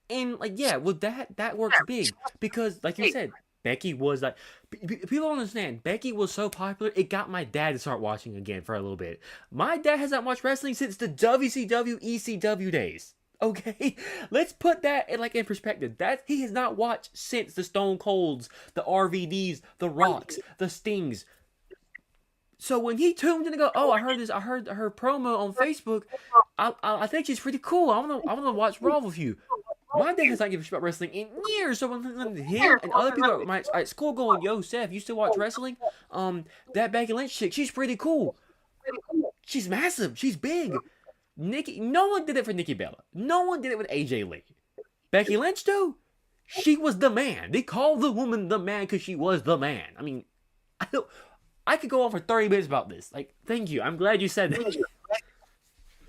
And like, yeah, well, that works big because, like you said, Becky was like, people don't understand. Becky was so popular, it got my dad to start watching again for a little bit. My dad has not watched wrestling since the WCW ECW days. Okay, let's put that in perspective. That he has not watched since the Stone Colds, the RVDs, the Rocks, the Stings. So when he tuned in to go, oh, I heard this. I heard her promo on Facebook. I think she's pretty cool. I wanna watch Raw with you. My dad has not given a shit about wrestling in years. So when him and other people at school going, yo, Seth, you still watch wrestling? That Becky Lynch chick, she's pretty cool. She's massive. She's big. No one did it for Nikki Bella. No one did it with AJ Lee. Becky Lynch, though, she was the man. They called the woman the man because she was the man. I mean, I could go on for 30 minutes about this. Like, thank you. I'm glad you said that.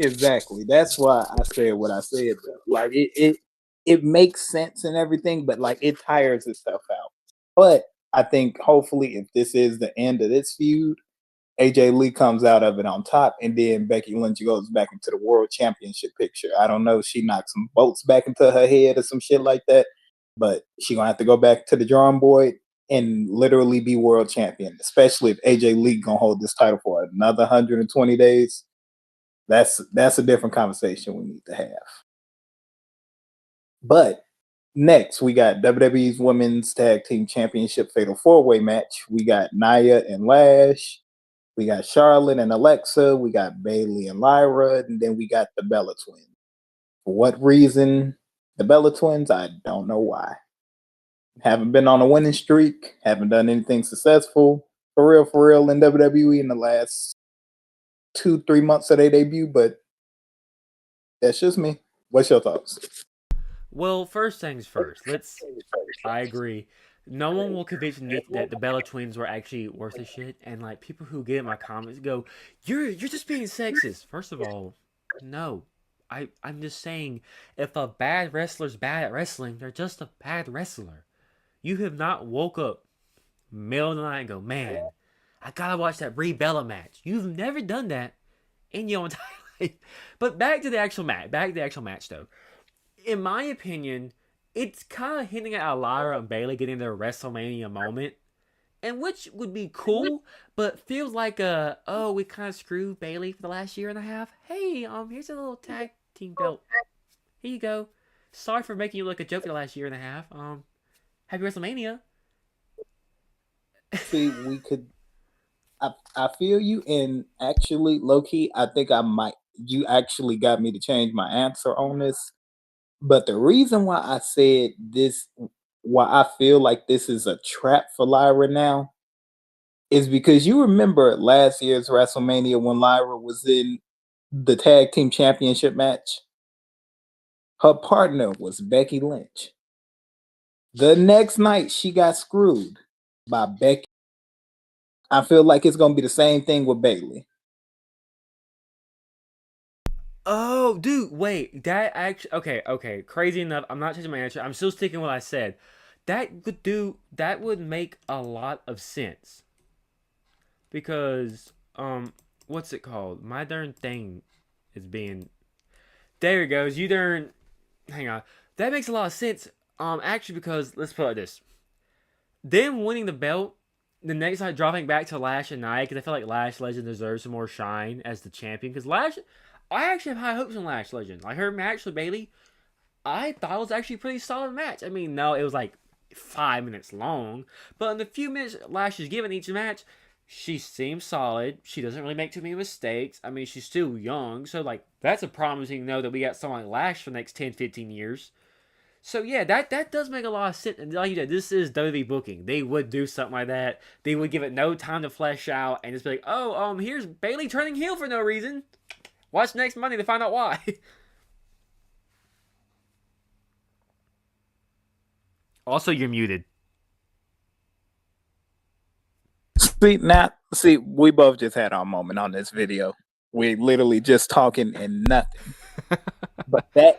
Exactly. That's why I said what I said. Like it makes sense and everything, but like it tires itself out. But I think hopefully if this is the end of this feud, AJ Lee comes out of it on top, and then Becky Lynch goes back into the world championship picture. I don't know, she knocks some bolts back into her head or some shit like that, but she gonna have to go back to the drawing board and literally be world champion, especially if AJ Lee gonna hold this title for another 120 days. That's a different conversation we need to have. But next, we got WWE's Women's Tag Team Championship Fatal 4-Way match. We got Nia and Lash. We got Charlotte and Alexa. We got Bayley and Lyra. And then we got the Bella Twins. For what reason the Bella Twins? I don't know why. Haven't been on a winning streak. Haven't done anything successful for real in WWE in the last 2-3 months of their debut. But that's just me. What's your thoughts? Well, first things first. Let's. I agree. No one will convince me that the Bella twins were actually worth a shit. And like people who get in my comments go, "You're just being sexist." First of all, no. I'm just saying, if a bad wrestler's bad at wrestling, they're just a bad wrestler. You have not woke up middle of the night and go, "Man, I gotta watch that Brie Bella match." You've never done that in your entire life. But back to the actual match. Back to the actual match, though. In my opinion, it's kind of hinting at Lyra and Bailey getting their WrestleMania moment, and which would be cool, but feels like we kind of screwed Bailey for the last year and a half. Hey, here's a little tag team belt. Here you go. Sorry for making you look a joke for the last year and a half. Happy WrestleMania. See, we could. I feel you, and actually, low key, I think I might. You actually got me to change my answer on this. But the reason why I said this, why I feel like this is a trap for Lyra now, is because you remember last year's WrestleMania when Lyra was in the tag team championship match. Her partner was Becky Lynch. The next night, she got screwed by Becky. I feel like it's gonna be the same thing with Bailey. Oh, dude, wait. That actually okay. Crazy enough, I'm not changing my answer. I'm still sticking with what I said. That would make a lot of sense because what's it called? My darn thing is being there. It goes. You darn. Hang on. That makes a lot of sense. Actually, because let's put it like this: them winning the belt, the next night dropping back to Lash and Nia, because I feel like Lash Legend deserves some more shine as the champion. Because Lash, I actually have high hopes on Lash Legend. Like her match with Bailey, I thought it was actually a pretty solid match. I mean, no, it was like 5 minutes long, but in the few minutes Lash is given each match, she seems solid. She doesn't really make too many mistakes. I mean, she's still young, so like that's a promising note that we got someone like Lash for the next 10, 15 years. So yeah, that does make a lot of sense. And like you said, this is WWE booking. They would do something like that. They would give it no time to flesh out and just be like, oh, here's Bailey turning heel for no reason. Watch next Monday to find out why. Also, you're muted. See, we both just had our moment on this video. We literally just talking and nothing. But that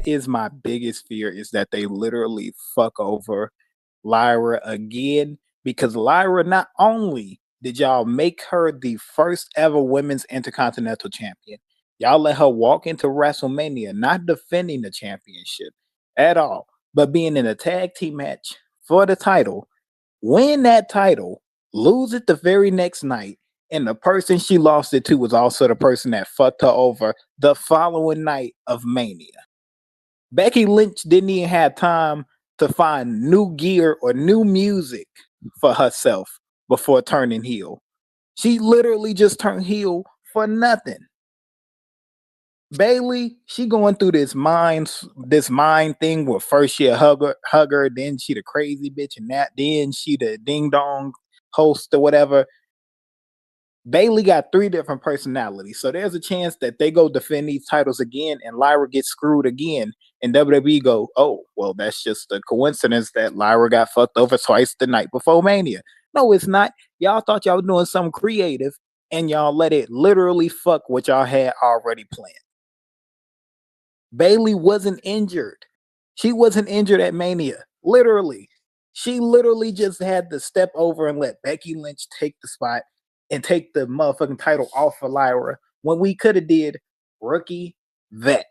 is my biggest fear is that they literally fuck over Lyra again because Lyra not only did y'all make her the first ever women's intercontinental champion, y'all let her walk into WrestleMania not defending the championship at all, but being in a tag team match for the title, win that title, lose it the very next night, and the person she lost it to was also the person that fucked her over the following night of Mania. Becky Lynch didn't even have time to find new gear or new music for herself before turning heel. She literally just turned heel for nothing. Bailey, she going through this mind thing where first she a hugger, then she the crazy bitch, and then she the ding dong host or whatever. Bailey got three different personalities, so there's a chance that they go defend these titles again, and Lyra gets screwed again, and WWE go, oh, well, that's just a coincidence that Lyra got fucked over twice the night before Mania. No, it's not. Y'all thought y'all was doing something creative, and y'all let it literally fuck what y'all had already planned. Bailey wasn't injured. She wasn't injured at Mania. Literally. She literally just had to step over and let Becky Lynch take the spot and take the motherfucking title off of Lyra when we could have did rookie vet.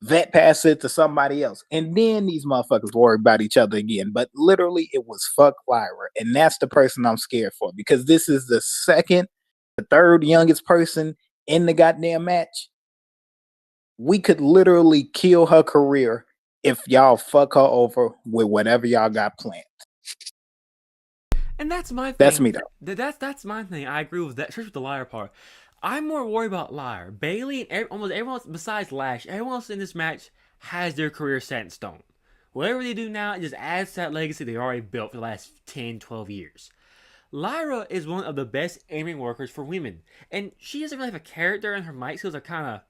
Vet pass it to somebody else. And then these motherfuckers worry about each other again. But literally it was fuck Lyra. And that's the person I'm scared for because this is the third youngest person in the goddamn match. We could literally kill her career if y'all fuck her over with whatever y'all got planned. And that's my That's thing. me though. That's my thing. I agree with that, especially with the liar part. I'm more worried about Liar. Bailey and almost everyone else besides Lash, everyone else in this match has their career set in stone. Whatever they do now, it just adds to that legacy they already built for the last 10, 12 years. Lyra is one of the best aiming workers for women, and she doesn't really have a character, and her mic skills are kind of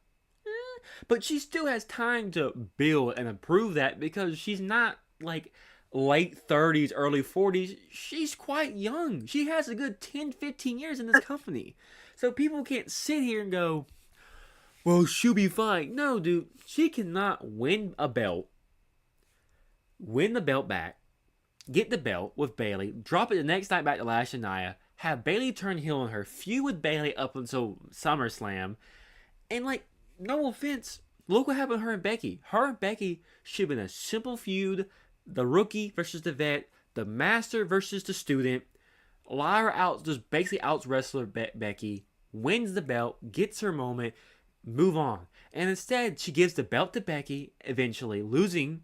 But she still has time to build and improve that because she's not like late 30s, early 40s. She's quite young. She has a good 10, 15 years in this company. So people can't sit here and go, well, she'll be fine. No, dude, she cannot win the belt back, get the belt with Bailey, drop it the next night back to Lash and Nia, have Bailey turn heel on her, feud with Bailey up until SummerSlam, and like, no offense, look what happened to her and Becky. Her and Becky should have been a simple feud, the rookie versus the vet, the master versus the student. Lyra out just basically outs wrestler Becky, wins the belt, gets her moment, move on. And instead, she gives the belt to Becky, eventually losing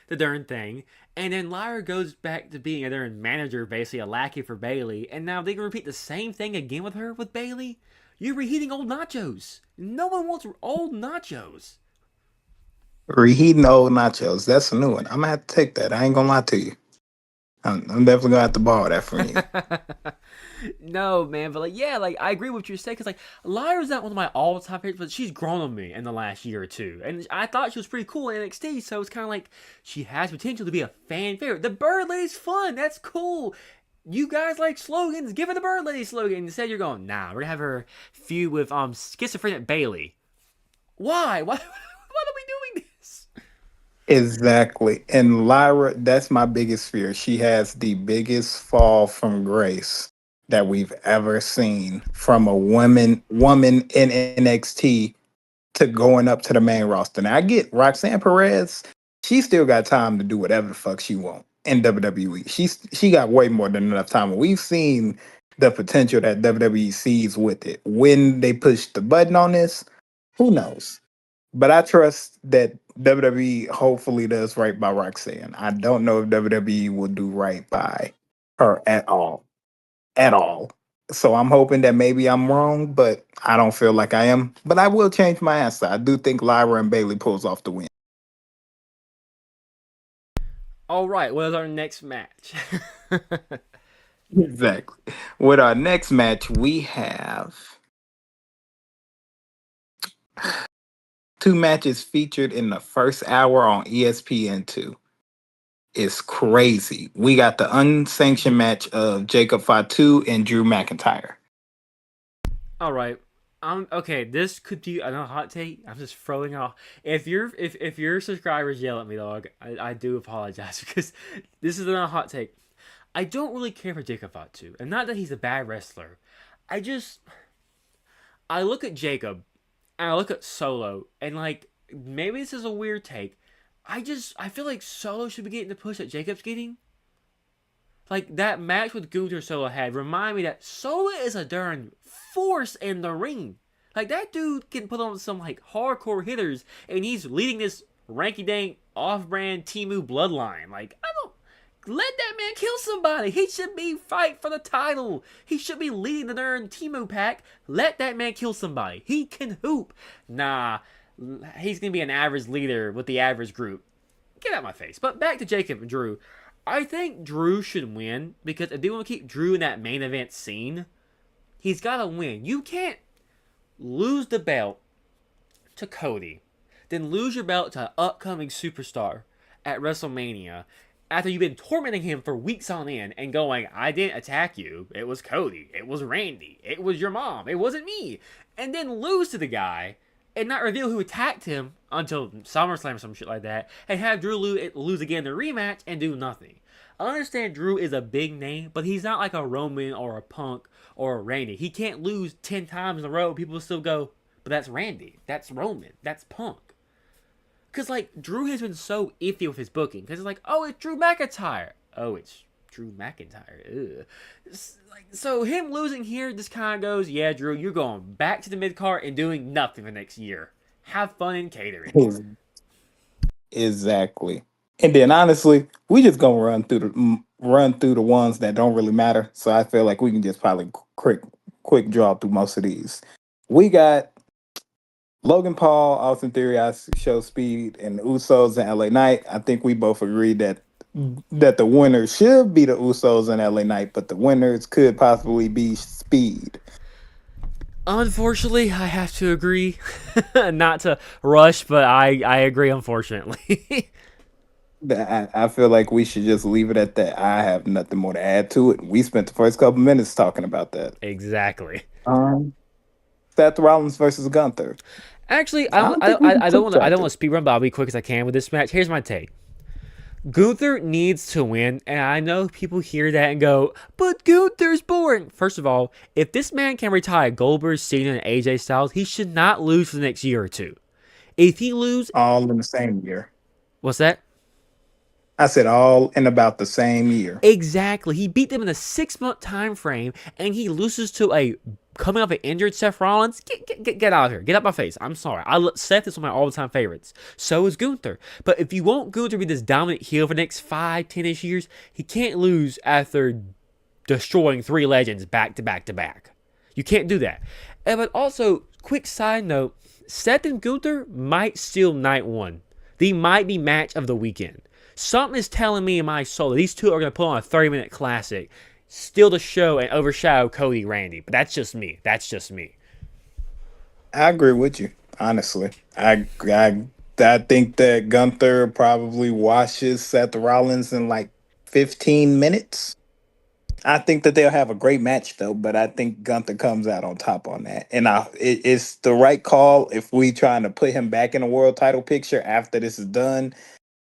the darn thing. And then Lyra goes back to being a darn manager, basically a lackey for Bailey. And now they can repeat the same thing again with her, with Bailey. You're reheating old nachos. No one wants old nachos. Reheating old nachos. That's a new one. I'm gonna have to take that. I ain't gonna lie to you. I'm definitely gonna have to borrow that from you. No, man, but like, yeah, like I agree with what you're saying because like Lyra's not one of my all-time favorites, but she's grown on me in the last year or two, and I thought she was pretty cool in NXT. So it's kind of like she has potential to be a fan favorite. The Bird Lady's fun. That's cool. You guys like slogans? Give her the Bird Lady slogan. Instead, you're going, nah, we're gonna have her feud with schizophrenic Bailey. Why? Why? Why are we doing this? Exactly. And Lyra, that's my biggest fear. She has the biggest fall from grace that we've ever seen from a woman in NXT to going up to the main roster. Now I get Roxanne Perez, she still got time to do whatever the fuck she want in WWE. She got way more than enough time. We've seen the potential that WWE sees with it. When they push the button on this, who knows? But I trust that WWE hopefully does right by Roxanne. I don't know if WWE will do right by her at all. At all. So I'm hoping that maybe I'm wrong, but I don't feel like I am. But I will change my answer. I do think Lyra and Bailey pulls off the win. All right, what is our next match? Exactly. With our next match, we have two matches featured in the first hour on ESPN2. It's crazy. We got the unsanctioned match of Jacob Fatu and Drew McIntyre. All right. Okay. This could be a hot take. I'm just throwing off. If your subscribers yell at me, dog, I do apologize because this is not a hot take. I don't really care for Jacob Fatu, and not that he's a bad wrestler. I just I look at Jacob and I look at Solo, and like maybe this is a weird take. I feel like Solo should be getting the push that Jacob's getting. Like that match with Gunther Solo had remind me that Solo is a darn force in the ring. Like that dude can put on some like hardcore hitters, and he's leading this ranky dank off-brand Timu bloodline. Like I don't let that man kill somebody. He should be fight for the title. He should be leading the darn Timu pack. Let that man kill somebody. He can hoop. Nah, he's gonna be an average leader with the average group. Get out of my face. But back to Jacob and Drew. I think Drew should win because if they want to keep Drew in that main event scene, he's got to win. You can't lose the belt to Cody, then lose your belt to an upcoming superstar at WrestleMania after you've been tormenting him for weeks on end and going, I didn't attack you. It was Cody. It was Randy. It was your mom. It wasn't me. And then lose to the guy and not reveal who attacked him until SummerSlam or some shit like that, and have Drew lose again in the rematch and do nothing. I understand Drew is a big name, but he's not like a Roman or a Punk or a Randy. He can't lose 10 times in a row. People still go, but that's Randy. That's Roman. That's Punk. Because, like, Drew has been so iffy with his booking. Because it's like, oh, it's Drew McIntyre. Oh, it's Drew McIntyre. Ugh. So him losing here just kind of goes, yeah, Drew, you're going back to the mid-card and doing nothing for next year. Have fun in catering. Exactly. And then honestly, we just gonna run through the ones that don't really matter. So I feel like we can just probably quick draw through most of these. We got Logan Paul, Austin Theory, Show Speed, and the Usos and LA Knight. I think we both agree that the winner should be the Usos and LA Knight, but the winners could possibly be Speed. Unfortunately, I have to agree. Not to rush, but I agree, unfortunately. I feel like we should just leave it at that. I have nothing more to add to it. We spent the first couple minutes talking about that. Exactly. Um, Seth Rollins versus Gunther. Actually, I don't think we can I don't subtract want it. to speed run, but I'll be quick as I can with this match. Here's my take. Gunther needs to win, and I know people hear that and go, but Gunther's boring. First of all, if this man can retire Goldberg, Cena, and AJ Styles, he should not lose for the next year or two. If he lose, All in the same year. what's that? I said all in about the same year. Exactly. He beat them in a 6-month time frame, and he loses to a coming off an injured Seth Rollins. Get out of here. Get out my face. I'm sorry. Seth is one of my all-time favorites. So is Gunther. But if you want Gunther to be this dominant heel for the next 5, 10-ish years, he can't lose after destroying 3 legends back to back to back. You can't do that. But also, quick side note, Seth and Gunther might steal night 1. They might be match of the weekend. Something is telling me in my soul that these two are going to put on a 30-minute classic, steal the show, and overshadow Cody Randy. But that's just me. That's just me. I agree with you, honestly. I think that Gunther probably washes Seth Rollins in like 15 minutes. I think that they'll have a great match though, but I think Gunther comes out on top on that. And it's the right call if we trying to put him back in the world title picture after this is done.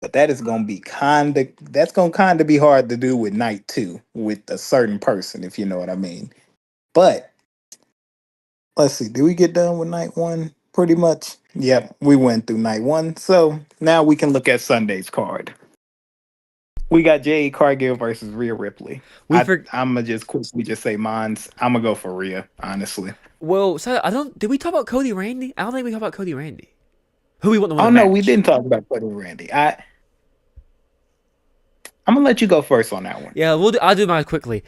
But that is gonna be kinda be hard to do with night 2 with a certain person, if you know what I mean. But let's see, did we get done with night 1? Pretty much. Yep, we went through night 1. So now we can look at Sunday's card. We got Jade Cargill versus Rhea Ripley. We for I'm gonna just quickly just say mine's. I'm gonna go for Rhea, honestly. well, so I don't. Did we talk about Cody Randy? I don't think we talked about Cody Randy. Who we want to win Oh the no, we match? didn't talk about Cody and Randy. I'm gonna let you go first on that one. Yeah, I'll do mine quickly.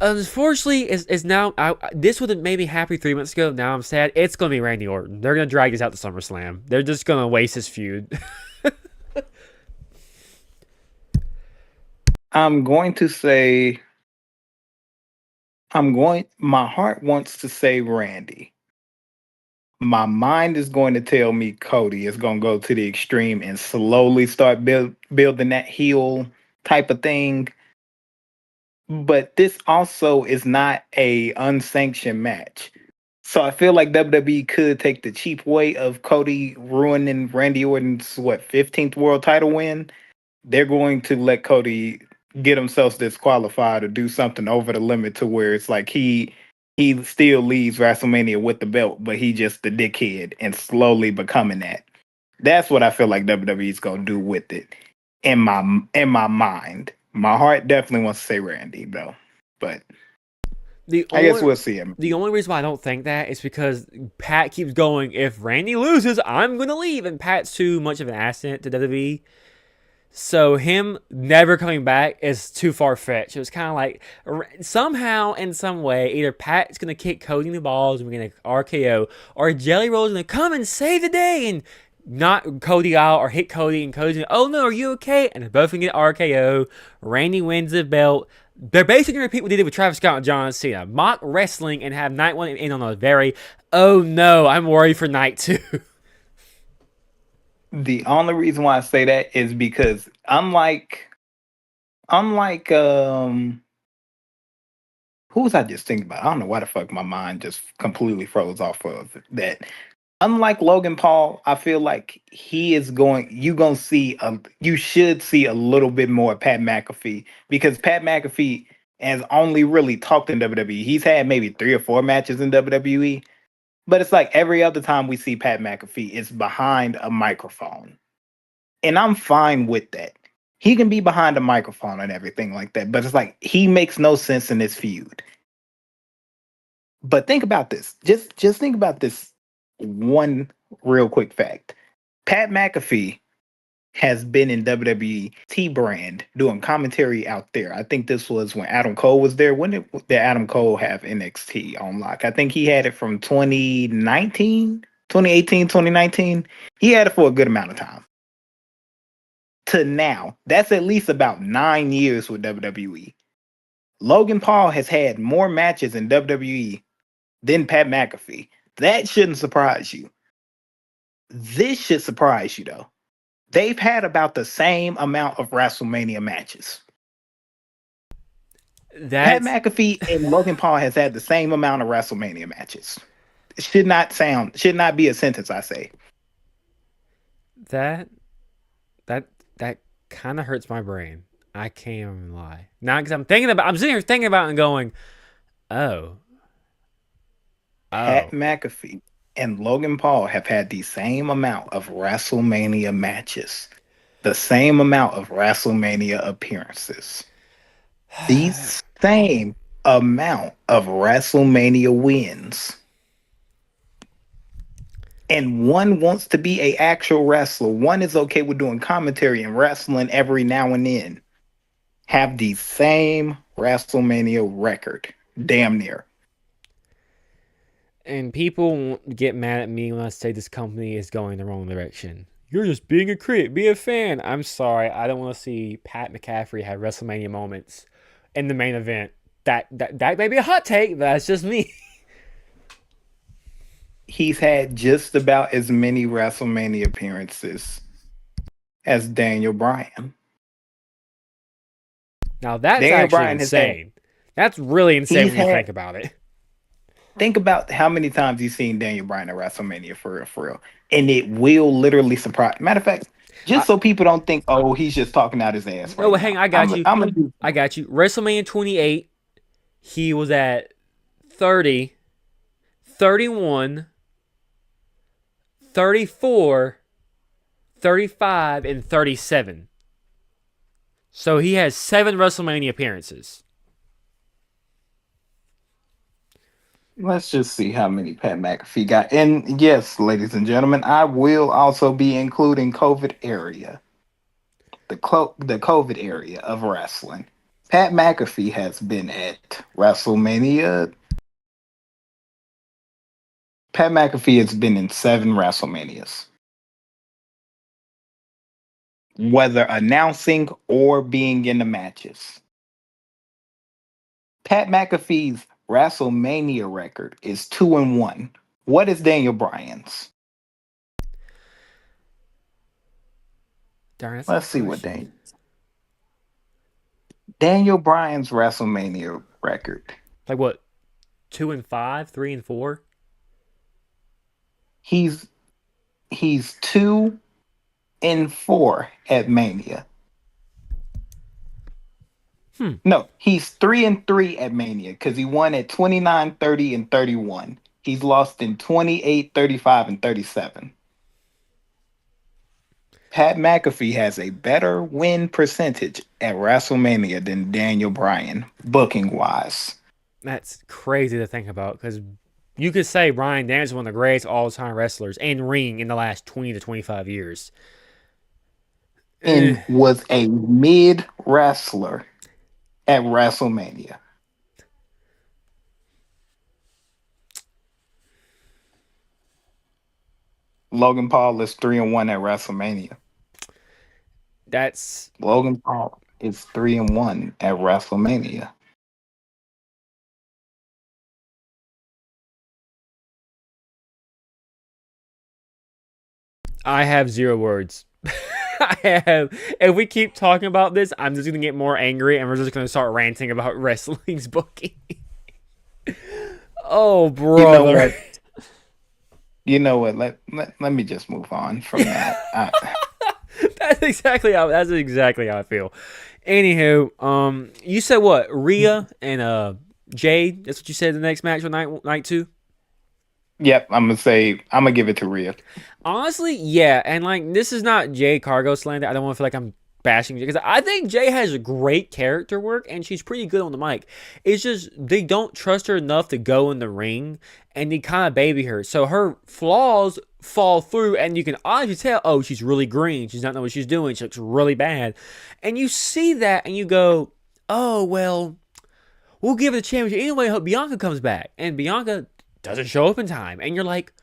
Unfortunately, is now this would have made me happy 3 months ago. Now I'm sad. It's gonna be Randy Orton. They're gonna drag this out to SummerSlam. They're just gonna waste his feud. I'm going to say my heart wants to say Randy. My mind is going to tell me Cody is going to go to the extreme and slowly start building that heel type of thing. But this also is not a unsanctioned match. So I feel like WWE could take the cheap way of Cody ruining Randy Orton's 15th world title win. They're going to let Cody get himself disqualified or do something over the limit to where it's like he still leaves WrestleMania with the belt, but he just the dickhead and slowly becoming that. That's what I feel like WWE's gonna do with it. In my mind, my heart definitely wants to say Randy though, but The I guess only we'll see him. the only reason why I don't think that is because Pat keeps going. If Randy loses, I'm gonna leave, and Pat's too much of an asset to WWE. So him never coming back is too far fetched. It was kind of like somehow in some way either Pat's gonna kick Cody in the balls and we're gonna RKO, or Jelly Roll's gonna come and save the day and not Cody out or hit Cody and Cody's gonna, oh no, are you okay? And they're both gonna get RKO. Randy wins the belt. They're basically gonna repeat what they did with Travis Scott and John Cena, mock wrestling and have night 1 end on a very, oh no, I'm worried for night 2. The only reason why I say that is because unlike who was I just thinking about? I don't know why the fuck my mind just completely froze off of that. Unlike Logan Paul, I feel like you should see a little bit more Pat McAfee because Pat McAfee has only really talked in WWE. He's had maybe 3 or 4 matches in WWE, but it's like every other time we see Pat McAfee, it's behind a microphone. And I'm fine with that. He can be behind a microphone and everything like that, but it's like he makes no sense in this feud. But think about this. Just think about this one real quick fact. Pat McAfee has been in WWE T brand doing commentary out there. I think this was when Adam Cole was there. When did Adam Cole have NXT on lock? I think he had it from 2019, 2018, 2019. He had it for a good amount of time. To now, that's at least about 9 years with WWE. Logan Paul has had more matches in WWE then Pat McAfee. That shouldn't surprise you. This should surprise you, though. They've had about the same amount of WrestleMania matches. Pat That's McAfee and Logan Paul has had the same amount of WrestleMania matches. It should not be a sentence I say. that that kind of hurts my brain. I can't even lie. Now, because I'm sitting here thinking about it and going, oh, Pat oh. McAfee and Logan Paul have had the same amount of WrestleMania matches, the same amount of WrestleMania appearances, the same amount of WrestleMania wins. And one wants to be a actual wrestler. One is okay with doing commentary and wrestling every now and then. Have the same WrestleMania record, damn near. And people get mad at me when I say this company is going the wrong direction. You're just being a critic. Be a fan. I'm sorry. I don't want to see Pat McCaffrey have WrestleMania moments in the main event. That may be a hot take, but that's just me. He's had just about as many WrestleMania appearances as Daniel Bryan. Now that's Daniel actually Bryan has insane. That's really insane when you had- think about it. Think about how many times you've seen Daniel Bryan at WrestleMania for real. And it will literally surprise. Matter of fact, just so people don't think, oh, he's just talking out his ass. Oh, Right hang now. on, I got you. I'm I got you. WrestleMania 28, he was at 30, 31, 34, 35, and 37. So he has 7 WrestleMania appearances. Let's just see how many Pat McAfee got. And yes, ladies and gentlemen, I will also be including COVID area. The COVID area of wrestling. Pat McAfee has been at WrestleMania. Pat McAfee has been in 7 WrestleManias. Whether announcing or being in the matches. Pat McAfee's WrestleMania record is 2-1. What is Daniel Bryan's? Darn, that's Let's a see what question. Daniel Bryan's WrestleMania record. Like what? 2 and 5, 3 and 4. He's 2-4 at Mania. No, he's 3-3 at Mania because he won at 29, 30, and 31. He's lost in 28, 35, and 37. Pat McAfee has a better win percentage at WrestleMania than Daniel Bryan, booking wise. That's crazy to think about because you could say Bryan Danielson is one of the greatest all-time wrestlers in ring in the last 20 to 25 years. And was a mid wrestler at WrestleMania. Logan Paul is 3-1 at WrestleMania. Logan Paul is 3-1 at WrestleMania. I have 0 words. If we keep talking about this, I'm just gonna get more angry, and we're just gonna start ranting about wrestling's booking. Oh, brother! You know what? Let me just move on from that. That's exactly how I feel. Anywho, you said what? Rhea and Jade. That's what you said the next match on night 2. Yep, I'm gonna give it to Rhea. Honestly, yeah, and like this is not Jay Cargo slander. I don't want to feel like I'm bashing Jay because I think Jay has great character work and she's pretty good on the mic. It's just they don't trust her enough to go in the ring and they kind of baby her, so her flaws fall through, and you can obviously tell. Oh, she's really green. She's not know what she's doing. She looks really bad, and you see that and you go, oh well, we'll give it a championship anyway. Hope Bianca comes back, and Bianca doesn't show up in time, and you're like,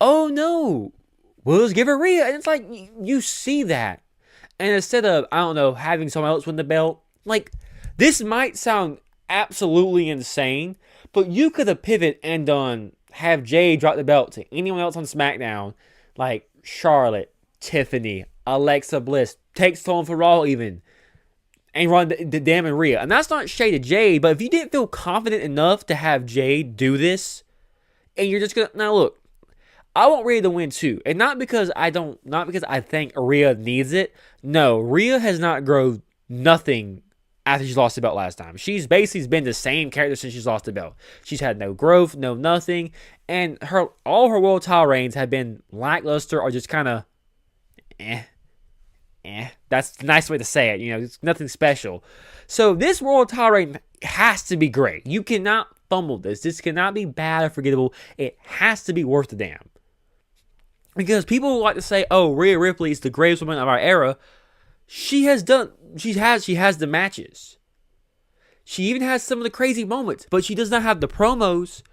oh no, we'll just give her Rhea. And it's like, you see that. And instead of, I don't know, having someone else win the belt, like, this might sound absolutely insane. But you could have pivoted and have Jade drop the belt to anyone else on SmackDown, like Charlotte, Tiffany, Alexa Bliss, take Stone for Raw even, and run the damn Rhea. And that's not shade to Jade, but if you didn't feel confident enough to have Jade do this, and you're just gonna now look, I want Rhea to win too, and not because I think Rhea needs it. No, Rhea has not grown nothing after she lost the belt last time. She's basically been the same character since she's lost the belt. She's had no growth, no nothing, and all her world title reigns have been lackluster or just kind of That's the nice way to say it. It's nothing special. So this world title reign has to be great. You cannot fumble this. This cannot be bad or forgettable. It has to be worth the damn. Because people like to say, "Oh, Rhea Ripley is the greatest woman of our era." She has the matches. She even has some of the crazy moments, but she does not have the promos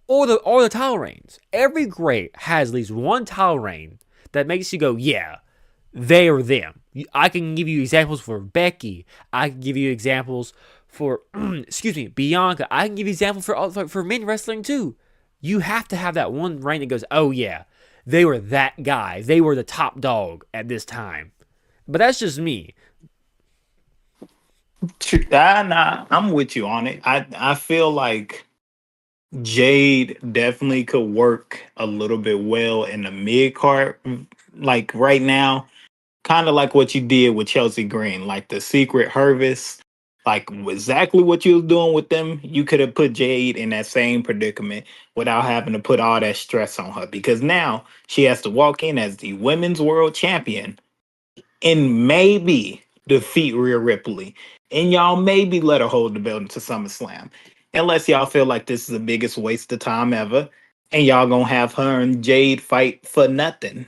or the title reigns. Every great has at least one title reign that makes you go, "Yeah, they or them." I can give you examples for Becky. I can give you examples for, Bianca. I can give you examples for men wrestling too. You have to have that one reign that goes, "Oh yeah, they were that guy. They were the top dog at this time." But that's just me. I'm with you on it. I feel like Jade definitely could work a little bit well in the mid card, like right now, kind of like what you did with Chelsea Green, like the Secret Harvest, like exactly what you was doing with them. You could have put Jade in that same predicament without having to put all that stress on her, because now she has to walk in as the women's world champion and maybe defeat Rhea Ripley. And y'all maybe let her hold the belt into SummerSlam. Unless y'all feel like this is the biggest waste of time ever. And y'all gonna have her and Jade fight for nothing.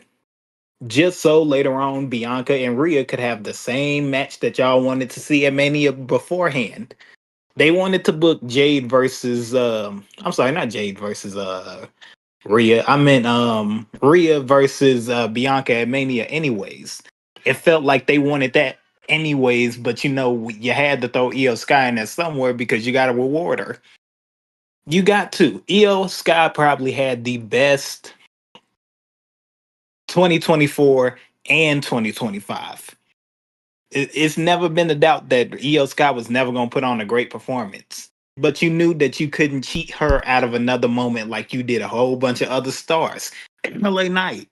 Just so later on Bianca and Rhea could have the same match that y'all wanted to see at Mania beforehand. They wanted to book Jade versus I'm sorry, not Jade versus Rhea. I meant Rhea versus Bianca at Mania anyways. It felt like they wanted that anyways, but you had to throw Io Sky in there somewhere because you got to reward her. You got to. Io Sky probably had the best 2024 and 2025. It's never been a doubt that Io Sky was never going to put on a great performance. But you knew that you couldn't cheat her out of another moment like you did a whole bunch of other stars in LA Knight.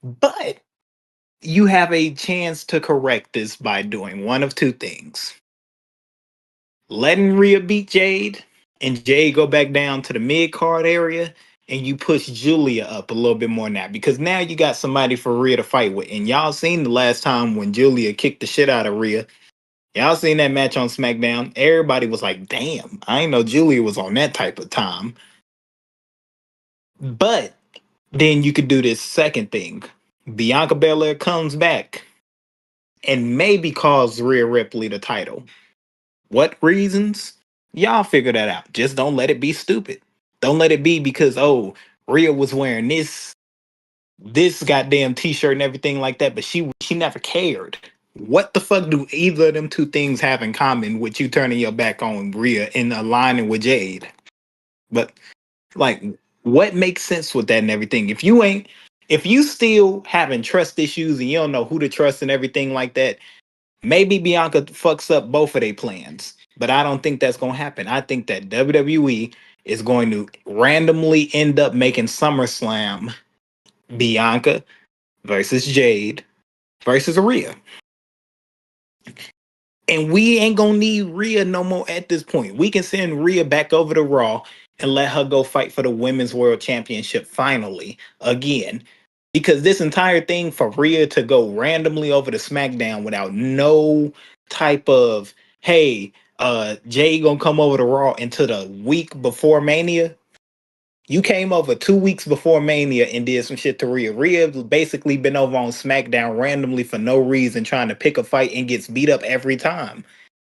But you have a chance to correct this by doing one of two things: letting Rhea beat Jade, and Jade go back down to the mid card area, and you push Julia up a little bit more now, because now you got somebody for Rhea to fight with. And y'all seen the last time when Julia kicked the shit out of Rhea. Y'all seen that match on SmackDown. Everybody was like, "Damn, I ain't know Julia was on that type of time." But then you could do this second thing. Bianca Belair comes back and maybe calls Rhea Ripley the title. What reasons? Y'all figure that out. Just don't let it be stupid. Don't let it be because, oh, Rhea was wearing this goddamn t-shirt and everything like that, but she never cared. What the fuck do either of them two things have in common with you turning your back on Rhea and aligning with Jade? But like, what makes sense with that and everything? If you still having trust issues and you don't know who to trust and everything like that, maybe Bianca fucks up both of their plans. But I don't think that's going to happen. I think that WWE is going to randomly end up making SummerSlam Bianca versus Jade versus Rhea. And we ain't gonna need Rhea no more at this point. We can send Rhea back over to Raw and let her go fight for the Women's World Championship finally again. Because this entire thing for Rhea to go randomly over to SmackDown without no type of, hey, Jay gonna come over to Raw into the week before Mania. You came over 2 weeks before Mania and did some shit to Rhea. Rhea basically been over on SmackDown randomly for no reason, trying to pick a fight and gets beat up every time.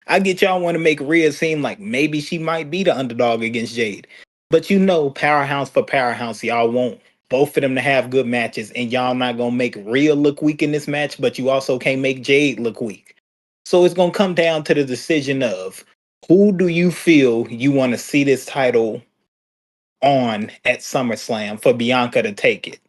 I get y'all want to make Rhea seem like maybe she might be the underdog against Jade. But powerhouse for powerhouse, y'all want both of them to have good matches, and y'all not going to make Rhea look weak in this match, but you also can't make Jade look weak. So it's going to come down to the decision of Who do you feel you want to see this title on at SummerSlam for Bianca to take it?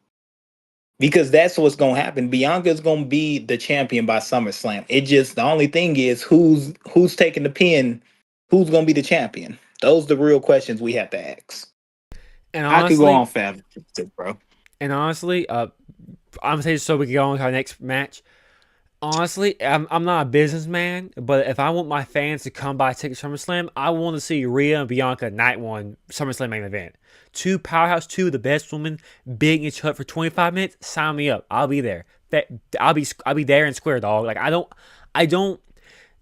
Because that's what's gonna happen. Bianca's gonna be the champion by SummerSlam. It just the only thing is who's taking the pin, who's gonna be the champion. Those are the real questions we have to ask. And I could go honestly, on forever, bro. and honestly, I'm gonna say this so we can go on to our next match. Honestly, I'm not a businessman, but if I want my fans to come buy tickets to SummerSlam, I want to see Rhea and Bianca night one SummerSlam main event. Two powerhouse, two of the best women, big each other for 25 minutes. Sign me up. I'll be there. I'll be there and square, dog. Like I don't.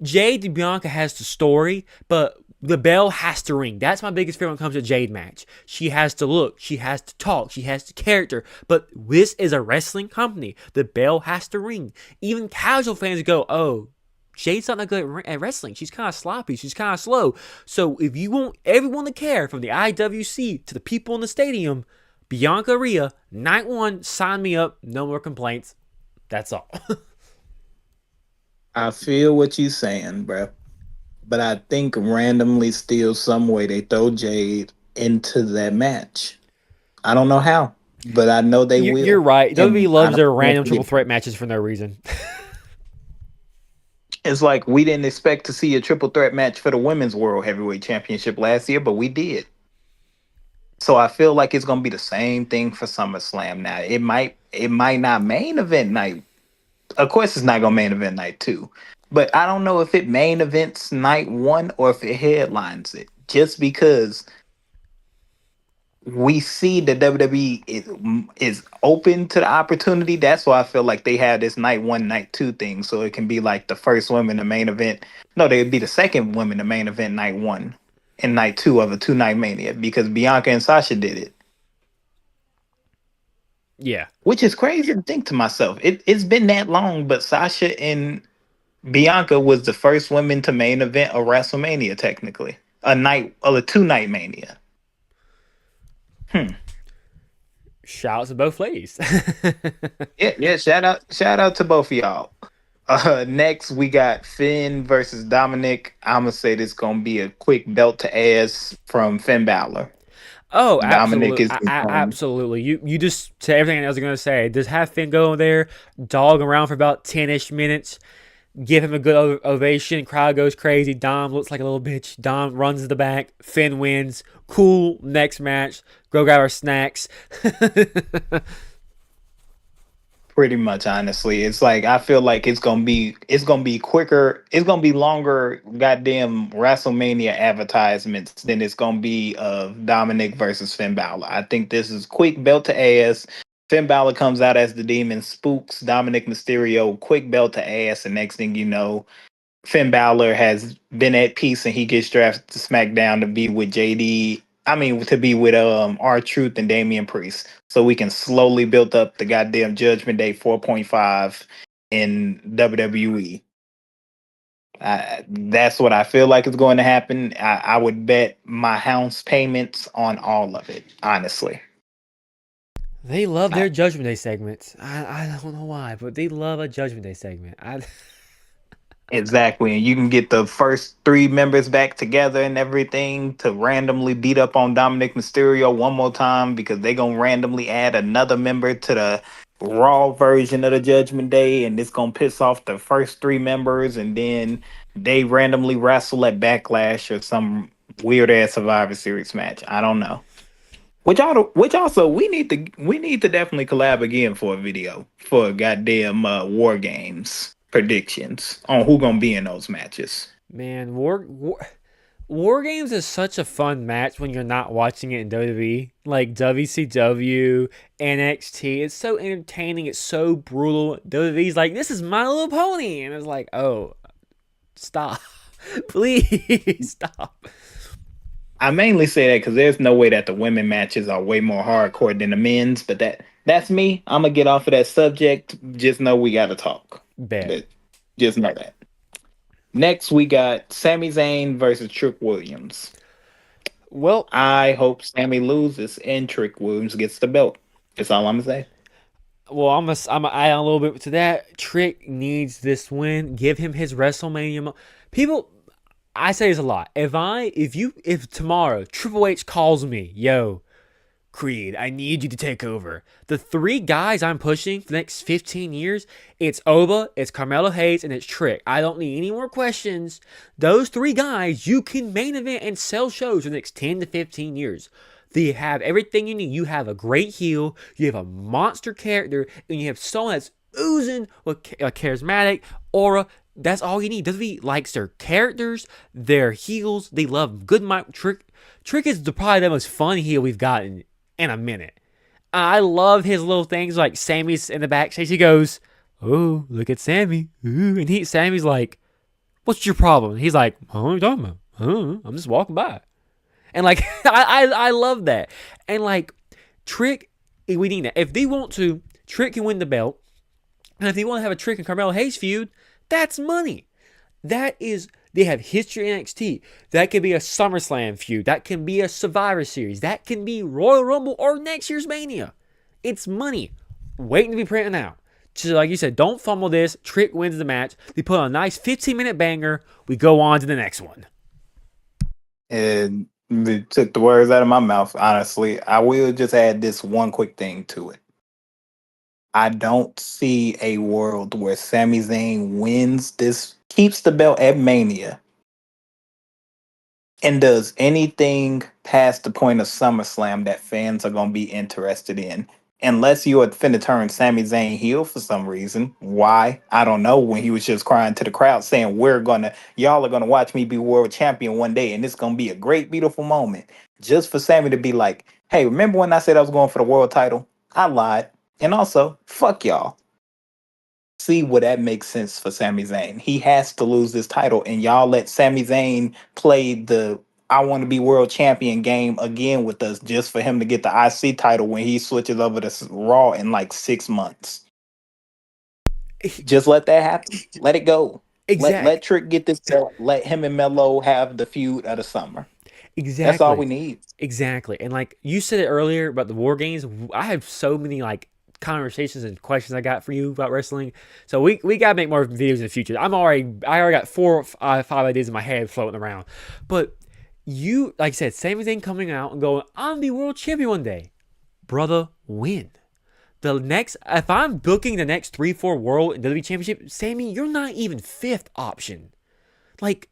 Jade and Bianca has the story, but the bell has to ring. That's my biggest fear when it comes to Jade match. She has to look, she has to talk, she has the character. But this is a wrestling company. The bell has to ring. Even casual fans go, "Oh, Jade's not that good at wrestling. She's kind of sloppy. She's kind of slow." So if you want everyone to care, from the IWC to the people in the stadium, Bianca Rhea, night one, sign me up. No more complaints. That's all. I feel what you're saying, bro. But I think randomly, still, some way they throw Jade into that match. I don't know how, but I know they You're will. right. WWE And I loves don't their know random if triple threat matches for no reason. it's like we didn't expect to see a triple threat match for the women's world heavyweight championship last year, but we did. So I feel like it's gonna be the same thing for SummerSlam now. It might not main event night. Of course, it's not gonna main event night two. But I don't know if it main events night one or if it headlines it. Just because we see the WWE is open to the opportunity. That's why I feel like they have this night one, night two thing. So it can be like the first women to main event. No, they'd be the second women to main event night one and night two of a two-night mania because Bianca and Sasha did it. Yeah. Which is crazy to think to myself. It's been that long, but Sasha and Bianca was the first women to main event a WrestleMania, technically. A two-night mania. Hmm. Shout out to both ladies. Yeah. Shout out to both of y'all. Next we got Finn versus Dominic. I'ma say this gonna be a quick belt to ass from Finn Balor. Oh, Dominic absolutely, is absolutely. You just said everything I was gonna say. Just have Finn go in there, dog around for about 10-ish minutes, give him a good ovation. Crowd goes crazy. Dom looks like a little bitch. Dom runs to the back. Finn wins. Cool. Next match. Go grab our snacks. pretty much, honestly. It's like I feel like it's gonna be quicker, it's gonna be longer goddamn WrestleMania advertisements than it's gonna be of Dominic versus Finn Balor. I think this is quick belt to ass. Finn Balor comes out as the demon, spooks Dominic Mysterio, quick belt to ass, and next thing you know, Finn Balor has been at peace and he gets drafted to SmackDown to be with JD. I mean, to be with R-Truth and Damian Priest, so we can slowly build up the goddamn Judgment Day 4.5 in WWE. That's what I feel like is going to happen. I would bet my house payments on all of it, honestly. They love I, their Judgment Day segments. I don't know why, but they love a Judgment Day segment. Exactly, and you can get the first three members back together and everything to randomly beat up on Dominic Mysterio one more time because they gonna randomly add another member to the Raw version of the Judgment Day, and it's gonna piss off the first three members, and then they randomly wrestle at Backlash or some weird ass Survivor Series match. I don't know. Which also we need to definitely collab again for a video for goddamn War Games predictions on who gonna be in those matches. Man, War Games is such a fun match when you're not watching it in WWE. Like WCW, NXT. It's so entertaining. It's so brutal. WWE's like, this is My Little Pony. And it's like, oh, stop. Please stop. I mainly say that because there's no way that the women matches are way more hardcore than the men's, but that's me. I'm gonna get off of that subject. Just know we gotta talk. Bet. But just know that. Next we got Sami Zayn versus Trick Williams. Well, I hope Sammy loses and Trick Williams gets the belt. That's all I'm gonna say. I'm gonna add on a little bit to that. Trick needs this win. Give him his WrestleMania. People, I say this a lot. If tomorrow Triple H calls me, yo, Creed, I need you to take over. The three guys I'm pushing for the next 15 years, it's Oba, it's Carmelo Hayes, and it's Trick. I don't need any more questions. Those three guys, you can main event and sell shows for the next 10 to 15 years. You have everything you need. You have a great heel, you have a monster character, and you have someone that's oozing with a charismatic aura. That's all you need. WWE likes their characters, their heels. They love good mic. Trick is probably the most fun heel we've gotten in a minute. I love his little things like Sammy's in the backstage. He goes, "Oh, look at Sammy." Ooh. And Sammy's like, "What's your problem?" He's like, "What are you talking about? I'm just walking by." And like, I love that. And like, Trick, we need that. If they want to, Trick can win the belt. And if they want to have a Trick and Carmelo Hayes feud, that's money. They have history in NXT. That could be a SummerSlam feud. That can be a Survivor Series. That can be Royal Rumble or next year's Mania. It's money waiting to be printed out. So like you said, don't fumble this. Trick wins the match. They put on a nice 15-minute banger. We go on to the next one. And it took the words out of my mouth, honestly. I will just add this one quick thing to it. I don't see a world where Sami Zayn keeps the belt at Mania, and does anything past the point of SummerSlam that fans are going to be interested in. Unless you are finna turn Sami Zayn heel for some reason. Why? I don't know. When he was just crying to the crowd saying, y'all are gonna watch me be world champion one day, and it's gonna be a great, beautiful moment. Just for Sami to be like, hey, remember when I said I was going for the world title? I lied. And also, fuck y'all. See where that makes sense for Sami Zayn. He has to lose this title, and y'all let Sami Zayn play the I want to be world champion game again with us just for him to get the IC title when he switches over to Raw in like 6 months. Just let that happen. Let it go. Let Trick get this belt. Let him and Melo have the feud of the summer. Exactly. That's all we need. Exactly. And like you said it earlier about the War Games, I have so many like conversations and questions I got for you about wrestling. So we gotta make more videos in the future. I already got 4 or 5 ideas in my head floating around. But you, like I said, same thing coming out and going, I'm gonna be world champion one day. Brother, win. If I'm booking the next 3-4 world and WWE championship, Sammy, you're not even 5th option. Like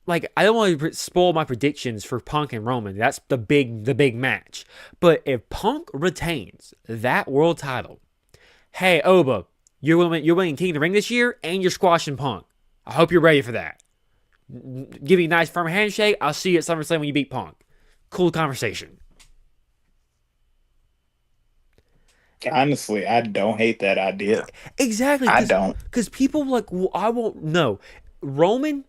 I don't want to spoil my predictions for Punk and Roman. That's the big match. But if Punk retains that world title, hey Oba, you're winning King of the Ring this year, and you're squashing Punk. I hope you're ready for that. Give you a nice firm handshake. I'll see you at SummerSlam when you beat Punk. Cool conversation. Honestly, I don't hate that idea. Exactly. I don't. Because people like, well, I won't know. Roman.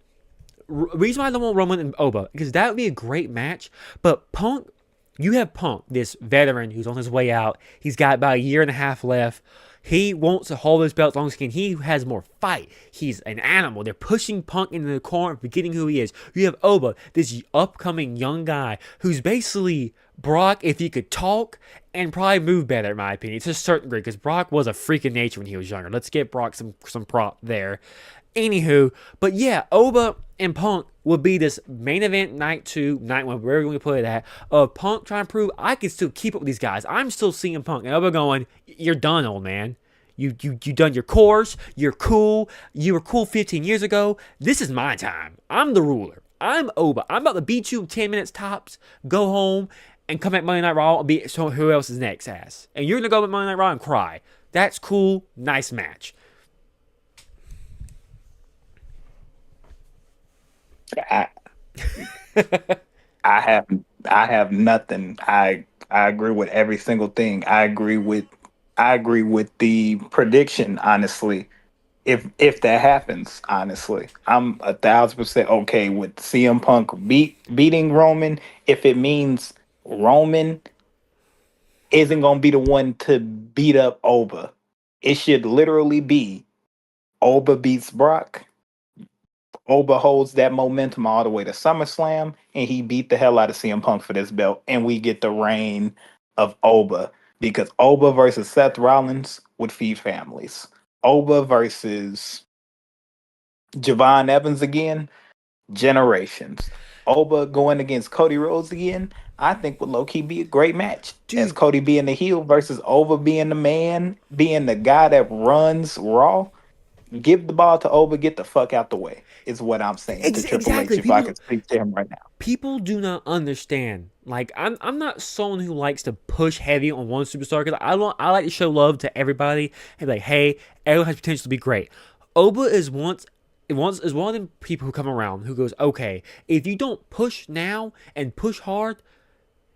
Reason why I don't want Roman and Oba, because that would be a great match. But Punk, you have Punk, this veteran who's on his way out. He's got about 1.5 years left. He wants to hold his belt as long as he can. He has more fight. He's an animal. They're pushing Punk into the corner, forgetting who he is. You have Oba, this upcoming young guy who's basically Brock if he could talk and probably move better, in my opinion, to a certain degree, because Brock was a freak of nature when he was younger. Let's get Brock some prop there. Anywho, but yeah, Oba and Punk would be this main event night 2, night 1, wherever you want to put it at, of Punk trying to prove I can still keep up with these guys. I'm still seeing Punk. And Oba going, you're done, old man. You done your course. You're cool. You were cool 15 years ago. This is my time. I'm the ruler. I'm Oba. I'm about to beat you 10 minutes tops, go home, and come back Monday Night Raw and beat who else is next ass. And you're going to go back Monday Night Raw and cry. That's cool. Nice match. I have nothing. I agree with every single thing. I agree with the prediction, honestly. If that happens, honestly, I'm 1,000% okay with CM Punk beating Roman if it means Roman isn't gonna be the one to beat up Oba. It should literally be Oba beats Brock. Oba holds that momentum all the way to SummerSlam, and he beat the hell out of CM Punk for this belt, and we get the reign of Oba, because Oba versus Seth Rollins would feed families. Oba versus Javon Evans again, generations. Oba going against Cody Rhodes again, I think would low key be a great match. As Dude, Cody being the heel versus Oba being the man, being the guy that runs Raw. Give the ball to Oba, get the fuck out the way. Is what I'm saying to Triple H. exactly. If I could speak to him right now. People do not understand. Like I'm not someone who likes to push heavy on one superstar because I like to show love to everybody and be like, hey, everyone has potential to be great. Oba is is one of them people who come around who goes, okay, if you don't push now and push hard,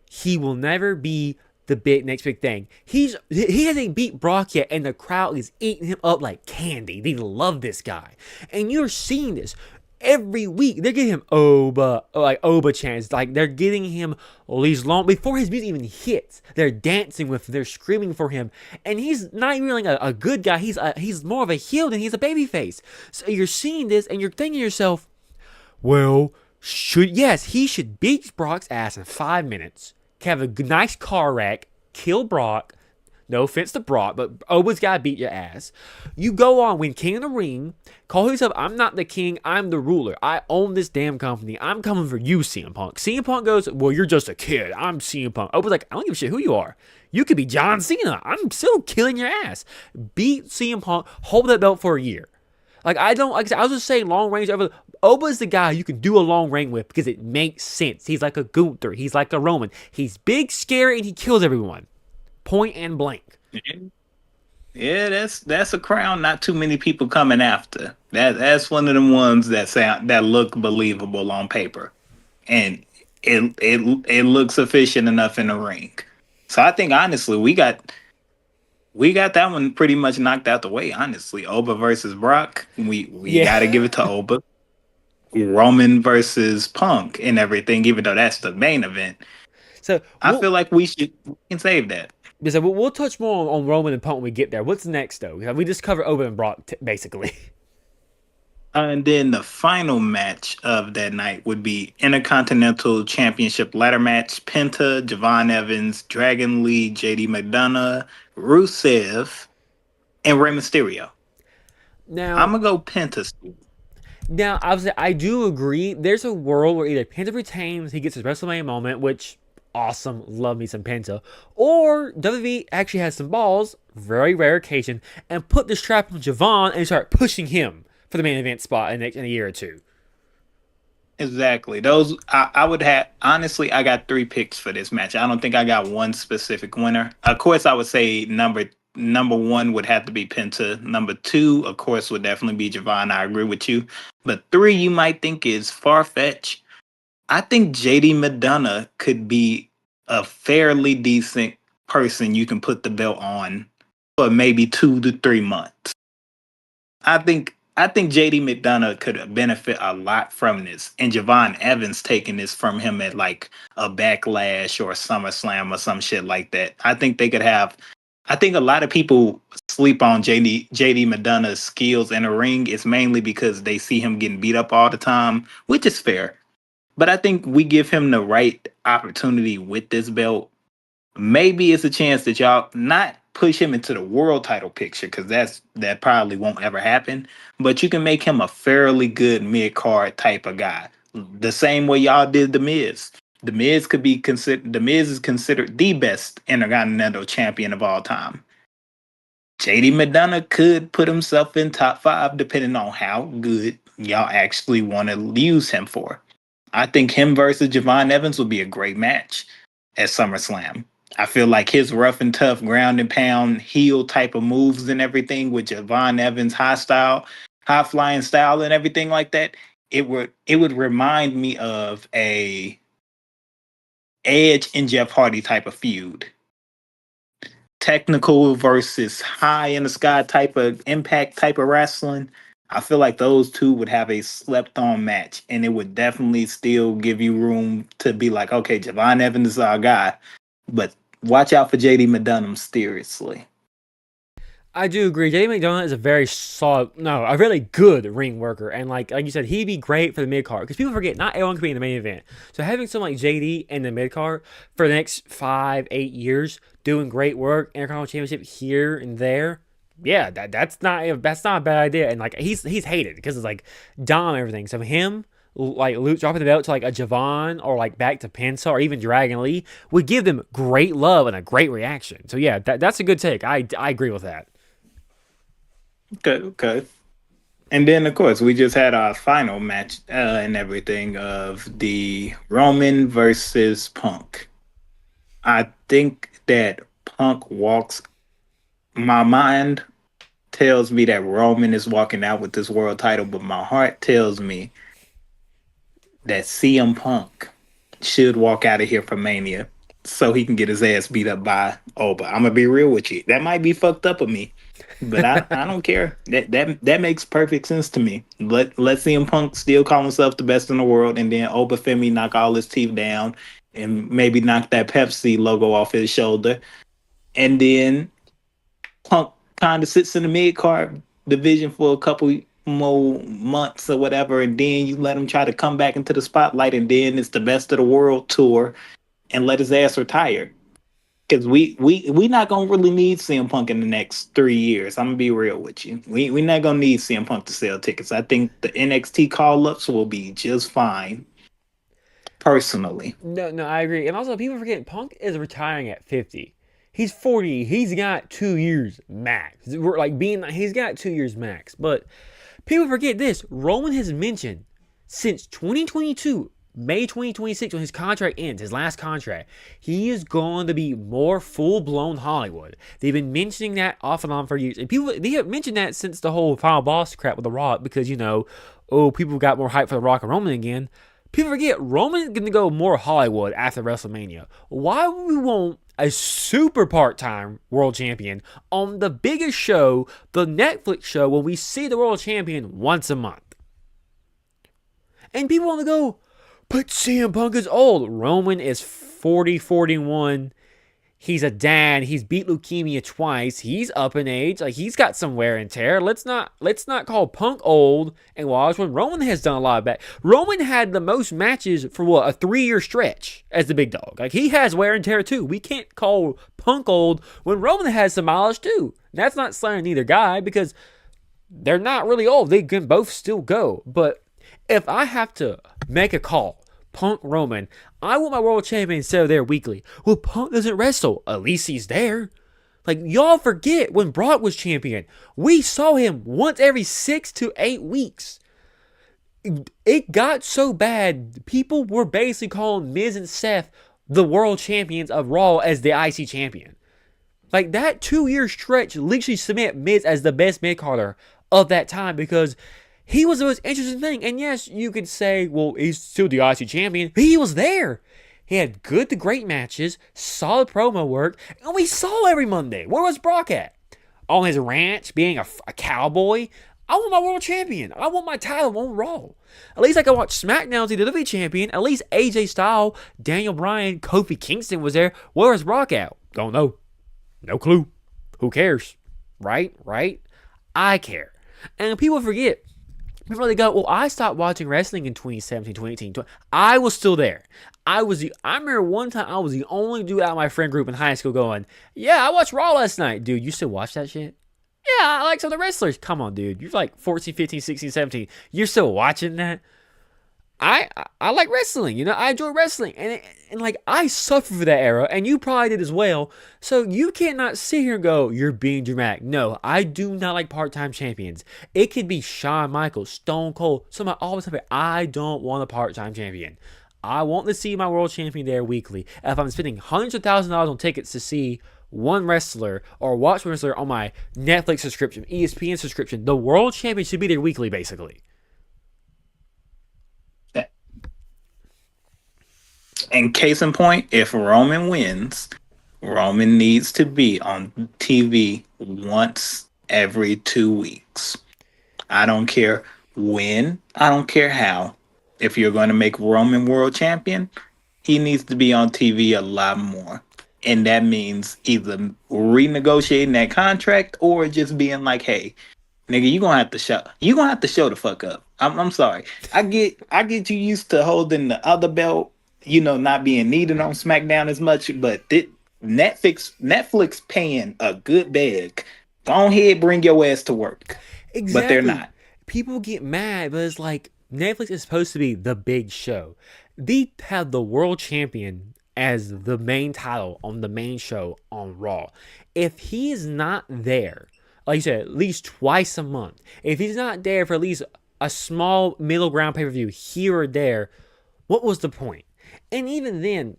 he will never be the next big thing. He hasn't beat Brock yet, and the crowd is eating him up like candy. They love this guy, and you're seeing this every week. They're getting him Oba chants. Like they're getting him these long before his music even hits. They're dancing with him. They're screaming for him, and he's not even really a good guy. He's more of a heel than he's a babyface. So you're seeing this, and you're thinking to yourself, well, he should beat Brock's ass in 5 minutes, have a nice car wreck, kill Brock. No offense to Brock, but Oba's got to beat your ass. You go on, win King of the Ring, call yourself, I'm not the king, I'm the ruler. I own this damn company. I'm coming for you, CM Punk. CM Punk goes, well, you're just a kid. I'm CM Punk. Oba's like, I don't give a shit who you are. You could be John Cena. I'm still killing your ass. Beat CM Punk, hold that belt for a year. Like I was just saying long range over. Oba is the guy you can do a long reign with because it makes sense. He's like a Gunther. He's like a Roman. He's big, scary, and he kills everyone. Point and blank. Yeah, that's a crown not too many people coming after. That's one of them ones that look believable on paper. And it looks efficient enough in the ring. So I think honestly we got that one pretty much knocked out the way, honestly. Oba versus Brock. We gotta give it to Oba. Roman versus Punk and everything, even though that's the main event. So I feel like we can save that. So we'll touch more on Roman and Punk when we get there. What's next though? We just covered Oba and Brock basically. And then the final match of that night would be Intercontinental Championship ladder match. Penta, Javon Evans, Dragon Lee, JD McDonough, Rusev, and Rey Mysterio. Now I'm gonna go Penta. Now, I do agree. There's a world where either Penta retains, he gets his WrestleMania moment, which awesome, love me some Penta, or WWE actually has some balls, very rare occasion, and put the strap on Javon and start pushing him for the main event spot in a year or two. Exactly. Those I would have honestly. I got 3 picks for this match. I don't think I got one specific winner. Of course, I would say number 1 would have to be Penta. Number 2, of course, would definitely be Javon. I agree with you. But 3, you might think is far fetched. I think JD McDonough could be a fairly decent person you can put the belt on for maybe 2 to 3 months. I think JD McDonough could benefit a lot from this, and Javon Evans taking this from him at like a Backlash or a SummerSlam or some shit like that. I think they could have. I think a lot of people sleep on JD McDonough's skills in the ring. It's mainly because they see him getting beat up all the time, which is fair. But I think we give him the right opportunity with this belt. Maybe it's a chance that y'all not push him into the world title picture because that probably won't ever happen. But you can make him a fairly good mid card type of guy, the same way y'all did the Miz. The Miz could be considered. The Miz is considered the best Intercontinental Champion of all time. JD McDonough could put himself in top 5 depending on how good y'all actually want to use him for. I think him versus Javon Evans would be a great match at SummerSlam. I feel like his rough and tough ground and pound heel type of moves and everything with Javon Evans' high flying style and everything like that, it would remind me of a Edge and Jeff Hardy type of feud. Technical versus high in the sky type of impact type of wrestling. I feel like those two would have a slept on match, and it would definitely still give you room to be like, okay, Javon Evans is our guy, but watch out for JD McDonough mysteriously. I do agree. JD McDonough is a really good ring worker, and like you said, he'd be great for the mid card because people forget not everyone can be in the main event. So having someone like JD in the mid card for the next 5-8 years doing great work, Intercontinental Championship here and there, yeah, that's not a bad idea. And like he's hated because it's like Dom and everything. So him like dropping the belt to like a Javon or like back to Penta or even Dragon Lee would give them great love and a great reaction. So yeah, that's a good take. I agree with that. Good, okay. And then, of course, we just had our final match and everything of the Roman versus Punk. I think that Punk walks. My mind tells me that Roman is walking out with this world title, but my heart tells me that CM Punk should walk out of here for Mania so he can get his ass beat up by Oba. I'm gonna be real with you. That might be fucked up of me, but I don't care. That makes perfect sense to me. Let CM Punk still call himself the best in the world, and then Oba Femi knock all his teeth down, and maybe knock that Pepsi logo off his shoulder, and then Punk kind of sits in the mid card division for a couple more months or whatever, and then you let him try to come back into the spotlight, and then it's the best of the world tour, and let his ass retire. Because we not gonna really need CM Punk in the next 3 years. I'm gonna be real with you. We not gonna need CM Punk to sell tickets. I think the NXT call ups will be just fine. Personally, No, I agree. And also, people forget Punk is retiring at 50. He's 40. He's got 2 years max. He's got 2 years max. But people forget this. Roman has mentioned since 2022, May 2026, when his contract ends, his last contract, he is going to be more full-blown Hollywood. They've been mentioning that off and on for years. And they have mentioned that since the whole Final Boss crap with The Rock, because, people got more hype for The Rock and Roman again. People forget Roman's going to go more Hollywood after WrestleMania. Why would we want a super part-time world champion on the biggest show, the Netflix show, when we see the world champion once a month? And people want to go, but CM Punk is old. Roman is 40, 41. He's a dad. He's beat leukemia twice. He's up in age. Like, he's got some wear and tear. Let's not call Punk old and watch when Roman has done a lot of bad. Roman had the most matches for a 3-year stretch as the big dog. Like, he has wear and tear too. We can't call Punk old when Roman has some mileage too. That's not slandering either guy, because they're not really old. They can both still go. But if I have to make a call, Punk Roman, I want my world champion instead of there weekly. Well, Punk doesn't wrestle. At least he's there. Like, y'all forget when Brock was champion. We saw him once every 6 to 8 weeks. It got so bad, people were basically calling Miz and Seth the world champions of Raw as the IC champion. Like, that 2-year stretch literally cement Miz as the best mid-carder of that time, because he was the most interesting thing. And yes, you could say, well, he's still the IC champion. He was there. He had good to great matches, solid promo work, and we saw every Monday. Where was Brock at? On his ranch, being a cowboy? I want my world champion. I want my title on Raw. At least I can watch SmackDown, see the WWE champion. At least AJ Styles, Daniel Bryan, Kofi Kingston was there. Where was Brock at? Don't know. No clue. Who cares? Right? I care. And people forget. Before they go, well, I stopped watching wrestling in 2017, 2018. I was still there. I remember one time I was the only dude out of my friend group in high school going, yeah, I watched Raw last night. Dude, you still watch that shit? Yeah, I like some of the wrestlers. Come on, dude. You're like 14, 15, 16, 17. You're still watching that? I like wrestling, I enjoy wrestling, and like, I suffered for that era, and you probably did as well. So you cannot sit here and go, you're being dramatic. No, I do not like part-time champions. It could be Shawn Michaels, Stone Cold, somebody always have it. I don't want a part-time champion. I want to see my world champion there weekly. If I'm spending hundreds of thousands of dollars on tickets to see one wrestler or watch one wrestler on my Netflix subscription, ESPN subscription, the world champion should be there weekly, basically. and case in point, if Roman wins, Roman needs to be on TV once every 2 weeks. I don't care when, I don't care how. If you're going to make Roman world champion, he needs to be on TV a lot more. And that means either renegotiating that contract or just being like, hey, nigga, you're gonna have to show the fuck up. I'm sorry. I get you used to holding the other belt, not being needed on SmackDown as much, but Netflix paying a good bag. Go ahead, bring your ass to work. Exactly. But they're not. People get mad, but it's like, Netflix is supposed to be the big show. They have the world champion as the main title on the main show on Raw. If he is not there, like you said, at least twice a month, if he's not there for at least a small middle ground pay per view here or there, what was the point? And even then,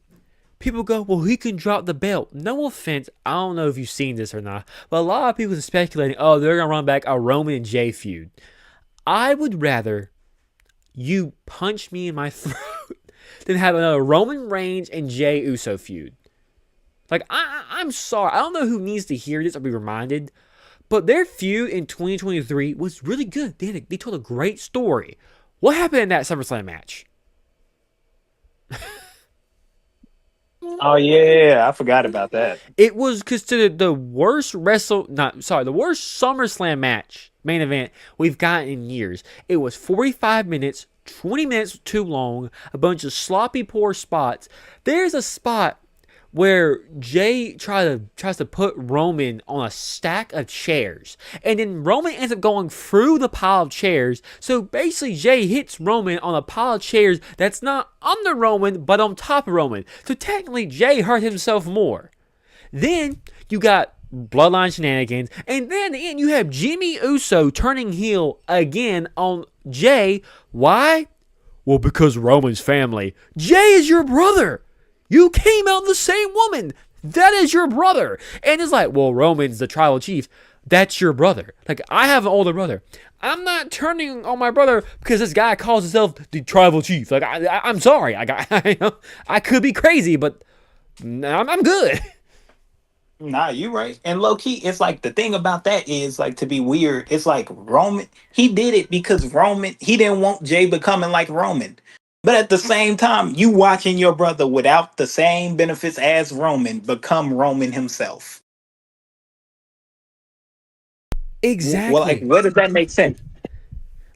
people go, well, he can drop the belt. No offense, I don't know if you've seen this or not, but a lot of people are speculating, oh, they're going to run back a Roman and Jay feud. I would rather you punch me in my throat than have another Roman Reigns and Jay Uso feud. Like, I'm sorry. I don't know who needs to hear this or be reminded, but their feud in 2023 was really good. They told a great story. What happened in that SummerSlam match? Oh yeah, I forgot about that. It was considered the worst the worst SummerSlam match main event we've gotten in years. It was 45 minutes, 20 minutes too long, a bunch of sloppy poor spots. There's a spot where Jay tries to put Roman on a stack of chairs, and then Roman ends up going through the pile of chairs. So basically, Jay hits Roman on a pile of chairs that's not under Roman, but on top of Roman. So technically, Jay hurt himself more. Then you got Bloodline shenanigans, and then at the end you have Jimmy Uso turning heel again on Jay. Why? Well, because Roman's family. Jay is your brother. You came out the same woman. That is your brother. And it's like, well, Roman's the tribal chief. That's your brother. Like, I have an older brother. I'm not turning on my brother because this guy calls himself the tribal chief. Like, I'm sorry. I could be crazy, but I'm good. Nah, you right. And low key, it's like the thing about that is like to be weird. It's like Roman, he did it because Roman, he didn't want Jay becoming like Roman. But at the same time, you watching your brother without the same benefits as Roman become Roman himself. Well, like, Exactly. where does that make sense?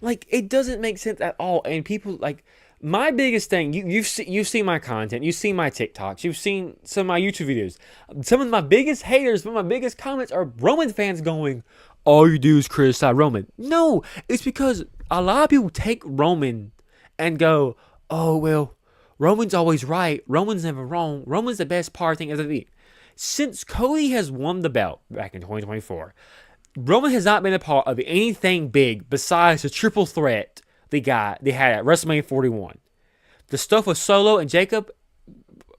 Like, it doesn't make sense at all. And people, like, my biggest thing, you've seen my content, you've seen my TikToks, you've seen some of my YouTube videos. Some of my biggest haters, some of my biggest comments are Roman fans going, all you do is criticize Roman. No, it's because a lot of people take Roman and go, oh, well, Roman's always right. Roman's never wrong. Roman's the best part thing ever. Since Cody has won the belt back in 2024, Roman has not been a part of anything big besides the triple threat they had at WrestleMania 41. The stuff with Solo and Jacob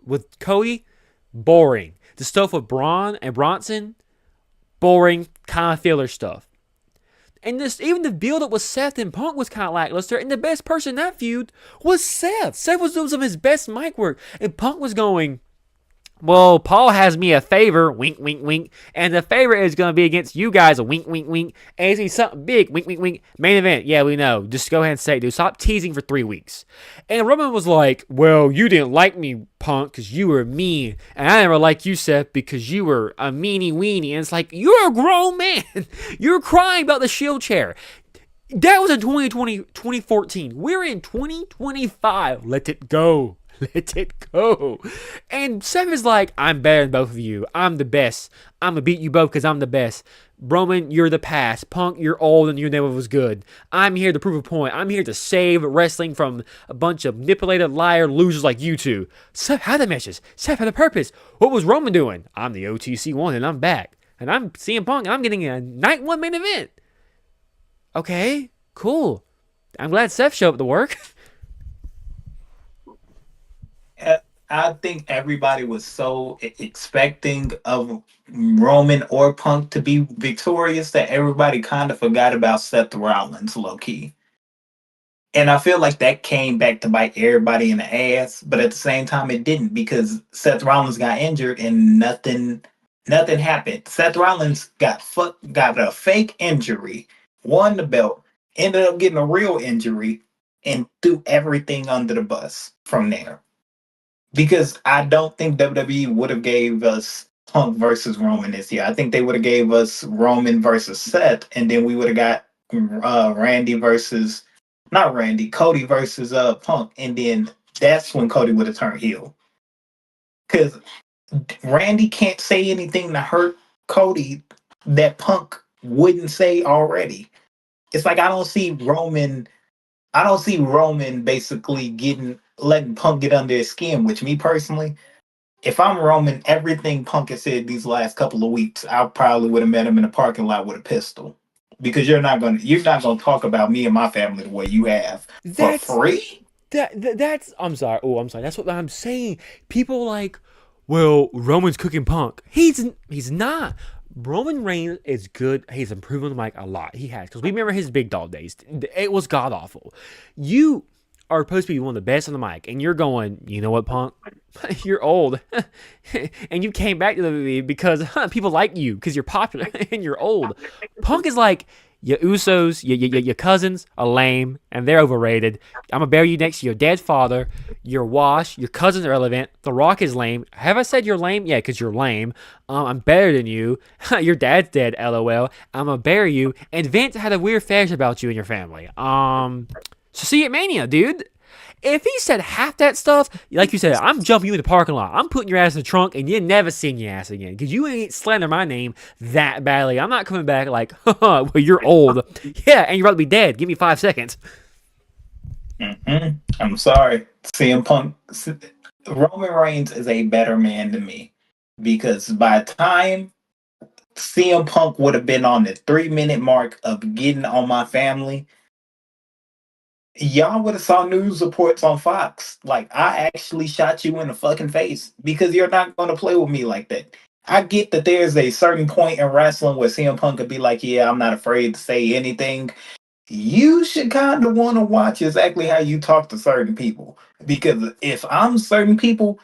with Cody, boring. The stuff with Braun and Bronson, boring, kind of filler stuff. And this, even the build up with Seth and Punk was kind of lackluster. And the best person in that feud was Seth. Seth was doing some of his best mic work, and Punk was going, well, Paul has me a favor, wink, wink, wink, and the favor is going to be against you guys, a wink, wink, wink, and it's going to be something big, wink, wink, wink, main event, yeah, we know, just go ahead and say it, dude, stop teasing for 3 weeks. And Roman was like, well, you didn't like me, Punk, because you were mean, and I never liked you, Seth, because you were a meanie weenie, and it's like, you're a grown man, you're crying about the shield chair. That was in 2014. We're in 2025. Let it go. Let it go. And Seth is like, I'm better than both of you. I'm the best. I'm going to beat you both because I'm the best. Roman, you're the past. Punk, you're old and you never was good. I'm here to prove a point. I'm here to save wrestling from a bunch of manipulated liar losers like you two. Seth had a message. Seth had a purpose. What was Roman doing? I'm the OTC one and I'm back. And I'm CM Punk and I'm getting a night one main event. Okay, cool. I'm glad Seth showed up to work. I think everybody was so expecting of Roman or Punk to be victorious that everybody kind of forgot about Seth Rollins, low key. And I feel like that came back to bite everybody in the ass, but at the same time it didn't because Seth Rollins got injured and nothing happened. Seth Rollins got a fake injury, won the belt, ended up getting a real injury, and threw everything under the bus from there. Because I don't think WWE would have gave us Punk versus Roman this year. I think they would have gave us Roman versus Seth, and then we would have got Cody versus Punk, and then that's when Cody would have turned heel. Because Randy can't say anything to hurt Cody that Punk wouldn't say already. It's like I don't see Roman I don't see Roman basically letting Punk get under his skin. Which me personally, if I'm Roman, everything Punk has said these last couple of weeks, I probably would have met him in a parking lot with a pistol. Because you're not gonna talk about me and my family the way you have for That's free. that's I'm sorry. Oh, I'm sorry. That's what I'm saying. People like, well, Roman's cooking Punk. He's not. Roman Reigns is good. He's improved on the mic a lot. He has, because we remember his big dog days. It was god awful. You are supposed to be one of the best on the mic, and you're going, you know what, Punk? You're old, and you came back to the WWE because people like you because you're popular and you're old. Punk is like, your Usos, your cousins are lame and they're overrated. I'm gonna bury you next to your dead father. You're washed. Your cousins are irrelevant. The Rock is lame. Have I said you're lame? Yeah, because you're lame. I'm better than you. Your dad's dead. LOL. I'm gonna bury you. And Vince had a weird fetish about you and your family. So see you at Mania, dude. If he said half that stuff, like you said, I'm jumping you in the parking lot. I'm putting your ass in the trunk, and you're never seeing your ass again. Because you ain't slander my name that badly. I'm not coming back like, well, you're old. Yeah, and you're about to be dead. Give me 5 seconds. I'm sorry. CM Punk, Roman Reigns is a better man than me. Because by the time CM Punk would have been on the 3 minute mark of getting on my family, y'all would have saw news reports on Fox. Like, I actually shot you in the fucking face because you're not going to play with me like that. I get that there's a certain point in wrestling where CM Punk could be like, yeah, I'm not afraid to say anything. You should kind of want to watch exactly how you talk to certain people. Because if I'm certain people,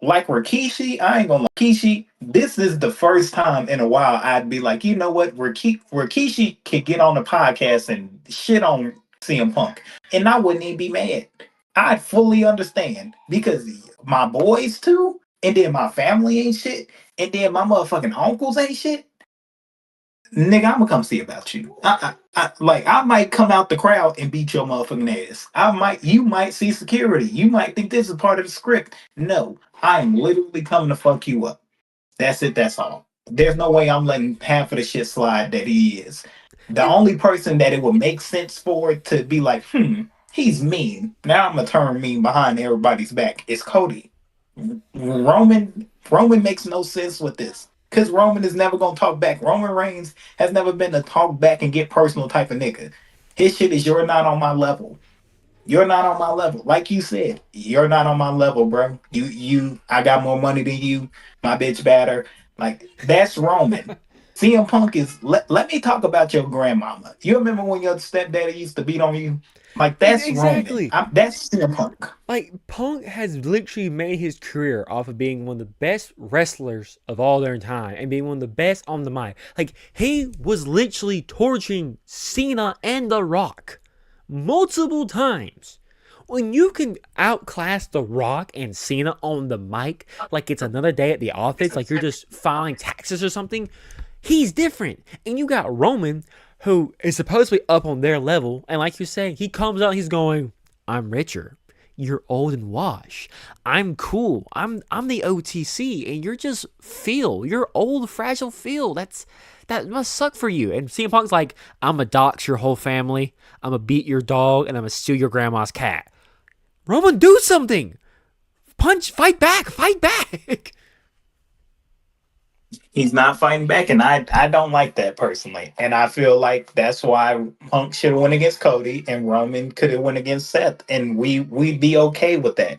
like Rikishi, I ain't gonna lie. Rikishi, this is the first time in a while I'd be like, you know what? Rikishi could get on the podcast and shit on CM Punk, and I wouldn't even be mad. I'd fully understand because my boys too, and then my family ain't shit, and then my motherfucking uncles ain't shit. Nigga, I'm gonna come see about you. I might come out the crowd and beat your motherfucking ass. You might see security. You might think this is part of the script. No, I am literally coming to fuck you up. That's it. That's all. There's no way I'm letting half of the shit slide that he is. The And only person that it would make sense for it to be like, he's mean. Now I'm gonna turn mean behind everybody's back. It's Cody. Roman makes no sense with this. Cause Roman is never gonna talk back. Roman Reigns has never been a talk back and get personal type of nigga. His shit is you're not on my level. You're not on my level. Like you said, you're not on my level, bro. I got more money than you. My bitch better. Like, that's Roman. CM Punk is, let me talk about your grandmama. You remember when your stepdaddy used to beat on you? Like, that's Roman. exactly. That's CM Punk. Like, Punk has literally made his career off of being one of the best wrestlers of all their time and being one of the best on the mic. Like, he was literally torching Cena and The Rock multiple times. When you can outclass The Rock and Cena on the mic like it's another day at the office, like you're just filing taxes or something, he's different. And you got Roman, who is supposedly up on their level, and like you say, he comes out and he's going, I'm richer. You're old and washed. I'm cool. I'm the OTC, and you're just Phil. You're old, fragile Phil. That must suck for you. And CM Punk's like, I'm gonna dox your whole family. I'm gonna beat your dog, and I'm gonna steal your grandma's cat. Roman, do something. Fight back. He's not fighting back, and I don't like that personally. And I feel like that's why Punk should have went against Cody, and Roman could have went against Seth, and we'd be okay with that.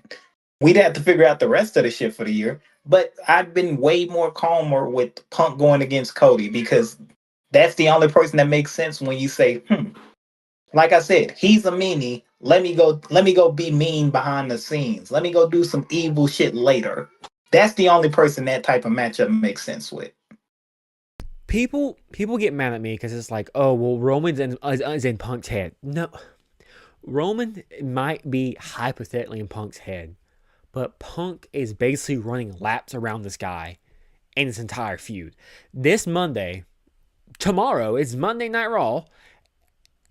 We'd have to figure out the rest of the shit for the year. But I've been way more calmer with Punk going against Cody because that's the only person that makes sense when you say, like I said, he's a meanie. Let me go be mean behind the scenes. Let me go do some evil shit later. That's the only person that type of matchup makes sense with. People get mad at me because it's like, oh well, is in Punk's head. No, Roman might be hypothetically in Punk's head, but Punk is basically running laps around this guy in this entire feud. Tomorrow is Monday Night Raw,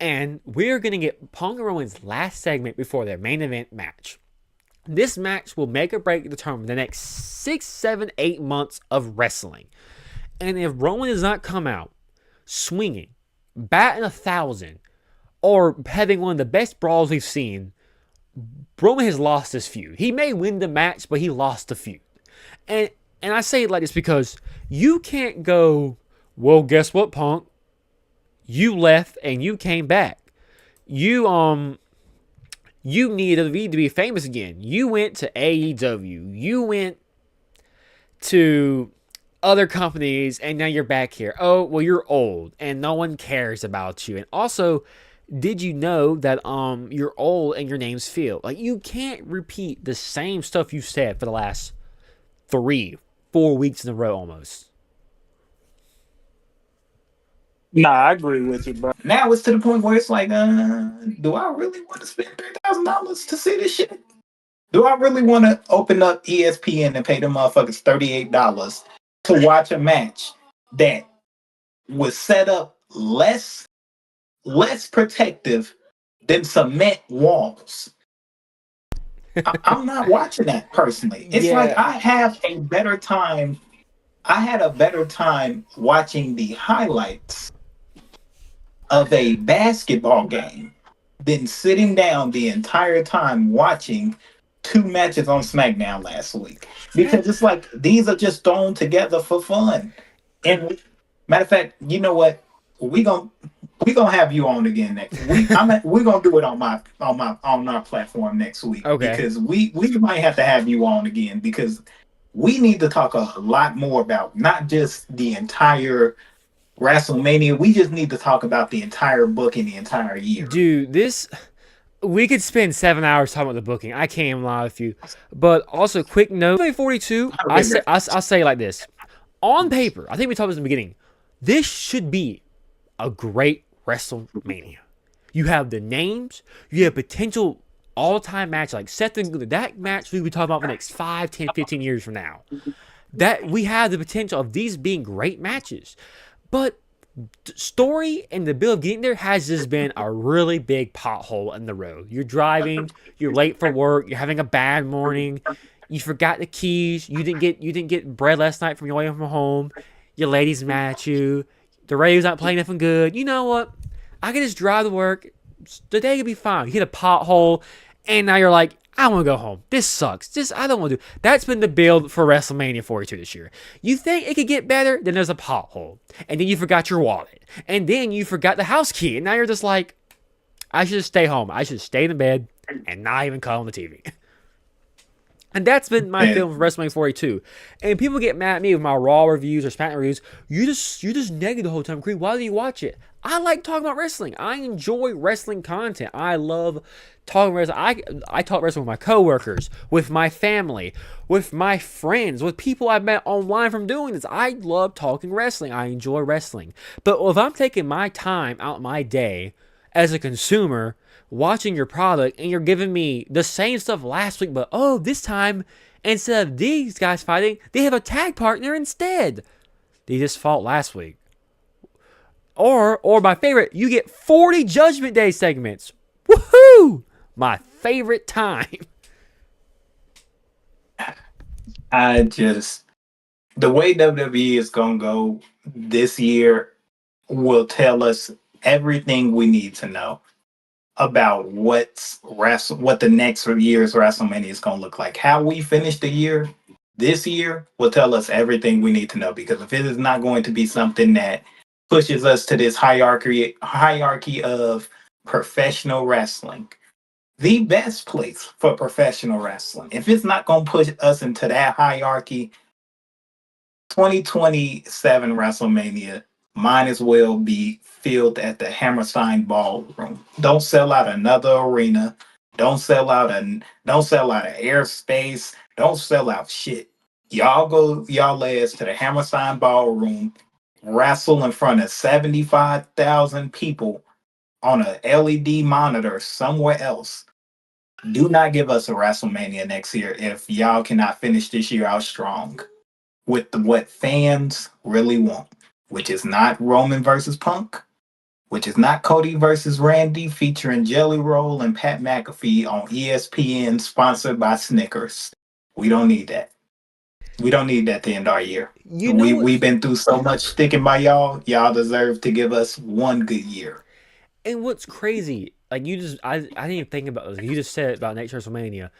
and we're gonna get Punk and Roman's last segment before their main event match. This match will make or break determine the next 6, 7, 8 months of wrestling. And if Roman does not come out swinging, batting 1,000, or having one of the best brawls we've seen, Roman has lost this feud. He may win the match, but he lost the feud. And and I say it like this because you can't go, well, guess what, Punk? You left and you came back. You you need to be famous again. You went to AEW. You went to other companies and now you're back here. Oh, well, you're old and no one cares about you. And also, did you know that you're old and your name's Phil? Like, you can't repeat the same stuff you said for the last 3, 4 weeks in a row almost. Nah, I agree with you, bro. Now it's to the point where it's like, do I really want to spend $3,000 to see this shit? Do I really want to open up ESPN and pay them motherfuckers $38 to watch a match that was set up less protective than cement walls? I'm not watching that personally. It's like Yeah, I have a better time. I had a better time watching the highlights of a basketball game than sitting down the entire time watching two matches on SmackDown last week. Because it's like these are just thrown together for fun. And matter of fact, you know what? We gon' we gonna have you on again next week. We're gonna do it on our platform next week okay. because we might have to have you on again because we need to talk a lot more about not just the entire WrestleMania. We just need to talk about the entire book in the entire year. Dude, this we could spend 7 hours talking about the booking. I can't even lie with you. But also, quick note: 42. I say it like this. On paper, I think we talked about this in the beginning. This should be a great WrestleMania. You have the names. You have potential all-time match like Seth and that match we will be talking about for the next 5, 10, 15 years from now. That we have the potential of these being great matches. But story and the bill of getting there has just been a really big pothole in the road. You're driving, you're late for work, you're having a bad morning, you forgot the keys, you didn't get bread last night from your way from home, your lady's mad at you, the radio's not playing nothing good. You know what? I can just drive to work. The day could be fine. You hit a pothole, and now you're like, I want to go home. This sucks. I don't want to do. That's been the build for WrestleMania 42 this year. You think it could get better? Then there's a pothole. And then you forgot your wallet. And then you forgot the house key. And now you're just like, I should just stay home. I should stay in the bed and not even cut on the TV. And that's been my film for WrestleMania 42. And people get mad at me with my Raw reviews or SmackDown reviews. You just negative the whole time, Creed. Why do you watch it? I like talking about wrestling. I enjoy wrestling content. I love talking wrestling. I talk wrestling with my coworkers, with my family, with my friends, with people I've met online from doing this. I love talking wrestling. I enjoy wrestling. But if I'm taking my time out my day as a consumer watching your product and you're giving me the same stuff last week, but oh, this time instead of these guys fighting, they have a tag partner instead. They just fought last week. Or my favorite, you get 40 Judgment Day segments. Woohoo! My favorite time. The way WWE is gonna go this year will tell us everything we need to know about what the next year's WrestleMania is going to look like. How we finish the year this year will tell us everything we need to know. Because if it is not going to be something that pushes us to this hierarchy of professional wrestling, the best place for professional wrestling, if it's not going to push us into that hierarchy, 2027 WrestleMania might as well be filled at the Hammerstein Ballroom. Don't sell out another arena. Don't sell out of airspace. Don't sell out shit. Y'all go y'all ass to the Hammerstein Ballroom, wrestle in front of 75,000 people on a LED monitor somewhere else. Do not give us a WrestleMania next year if y'all cannot finish this year out strong with what fans really want, which is not Roman versus Punk, which is not Cody versus Randy featuring Jelly Roll and Pat McAfee on ESPN, sponsored by Snickers. We don't need that. We don't need that to end our year. You know what? We've been through so much sticking by y'all. Y'all deserve to give us one good year. And what's crazy, like I didn't even think about this. You just said it about next year's WrestleMania.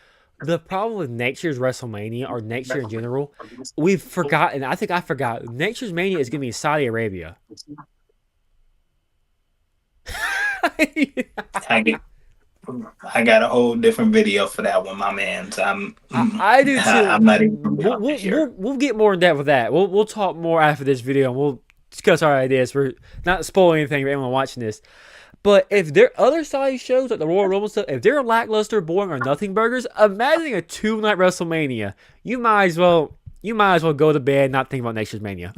The problem with next year's WrestleMania or next year in general, we've forgotten. I think I forgot. Next year's Mania is gonna be in Saudi Arabia. I get, I got a whole different video for that one, my man. I do too. I'm not even gonna be We'll, honest here. we'll get more in depth with that. We'll talk more after this video, and we'll discuss our ideas. We're not spoiling anything for anyone watching this. But if there are other side shows like the Royal Rumble stuff, if they're lackluster, boring, or nothing burgers, imagine a 2-night WrestleMania. You might as well go to bed and not think about next year's Mania.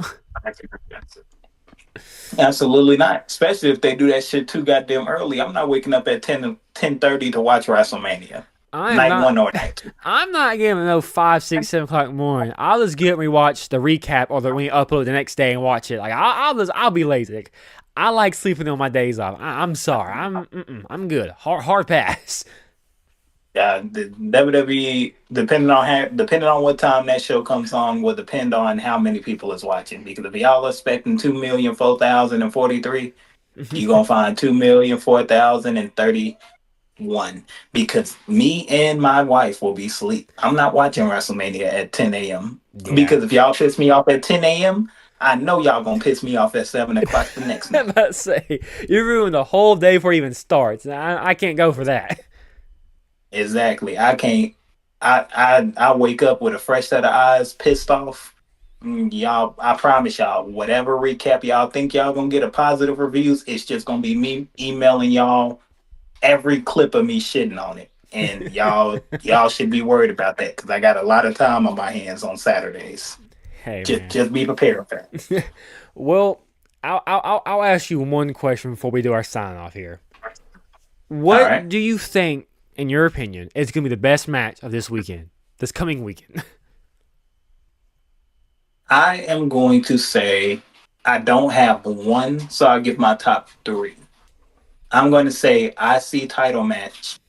Absolutely not. Especially if they do that shit too goddamn early. I'm not waking up at 10:30 to watch WrestleMania. I am Night not. one or night two. I'm not giving no 5, 6, 7 o'clock in the morning. I'll just get me watch the recap or when you upload the next day and watch it. Like I'll be lazy. Like, I like sleeping on my days off. I'm sorry. I'm good. Hard pass. Yeah, the WWE, depending on what time that show comes on, will depend on how many people is watching. Because if y'all expecting 2,004,043, you're gonna find 2,004,031. Because me and my wife will be asleep. I'm not watching WrestleMania at 10 a.m. Yeah. Because if y'all piss me off at 10 a.m., I know y'all gonna piss me off at 7 o'clock the next I'm night. about to say you ruined the whole day before it even starts. I can't go for that. Exactly. I can't. I wake up with a fresh set of eyes, pissed off. Y'all, I promise y'all, whatever recap y'all think y'all gonna get a positive reviews, it's just gonna be me emailing y'all every clip of me shitting on it, and y'all should be worried about that because I got a lot of time on my hands on Saturdays. Hey Just man. just be prepared for that. Well, I'll ask you one question before we do our sign off here. All right. What do you think, in your opinion, is going to be the best match of this weekend, this coming weekend? I am going to say I don't have one, so I'll give my top three. I'm going to say IC title match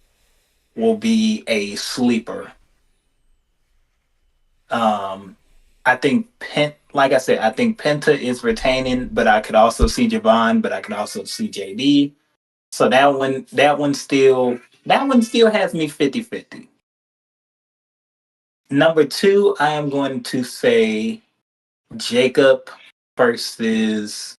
will be a sleeper. Um, I think like I said, I think Penta is retaining, but I could also see Javon, but I could also see JD. So that one still has me 50-50. Number two, I am going to say Jacob versus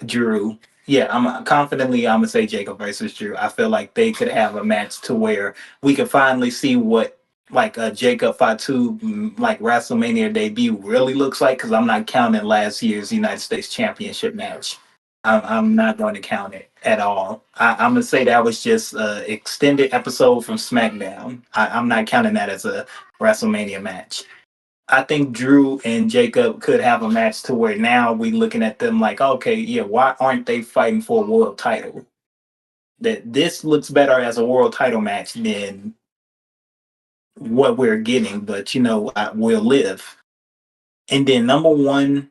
Drew. Yeah, I'm gonna say Jacob versus Drew. I feel like they could have a match to where we could finally see what like a Jacob Fatu like WrestleMania debut really looks like. Because I'm not counting last year's United States Championship match. I'm not going to count it at all. I'm gonna say that was just an extended episode from SmackDown. I'm not counting that as a WrestleMania match. I think Drew and Jacob could have a match to where now we looking at them like, okay, yeah, why aren't they fighting for a world title? That this looks better as a world title match than what we're getting, but we'll live. And then number one,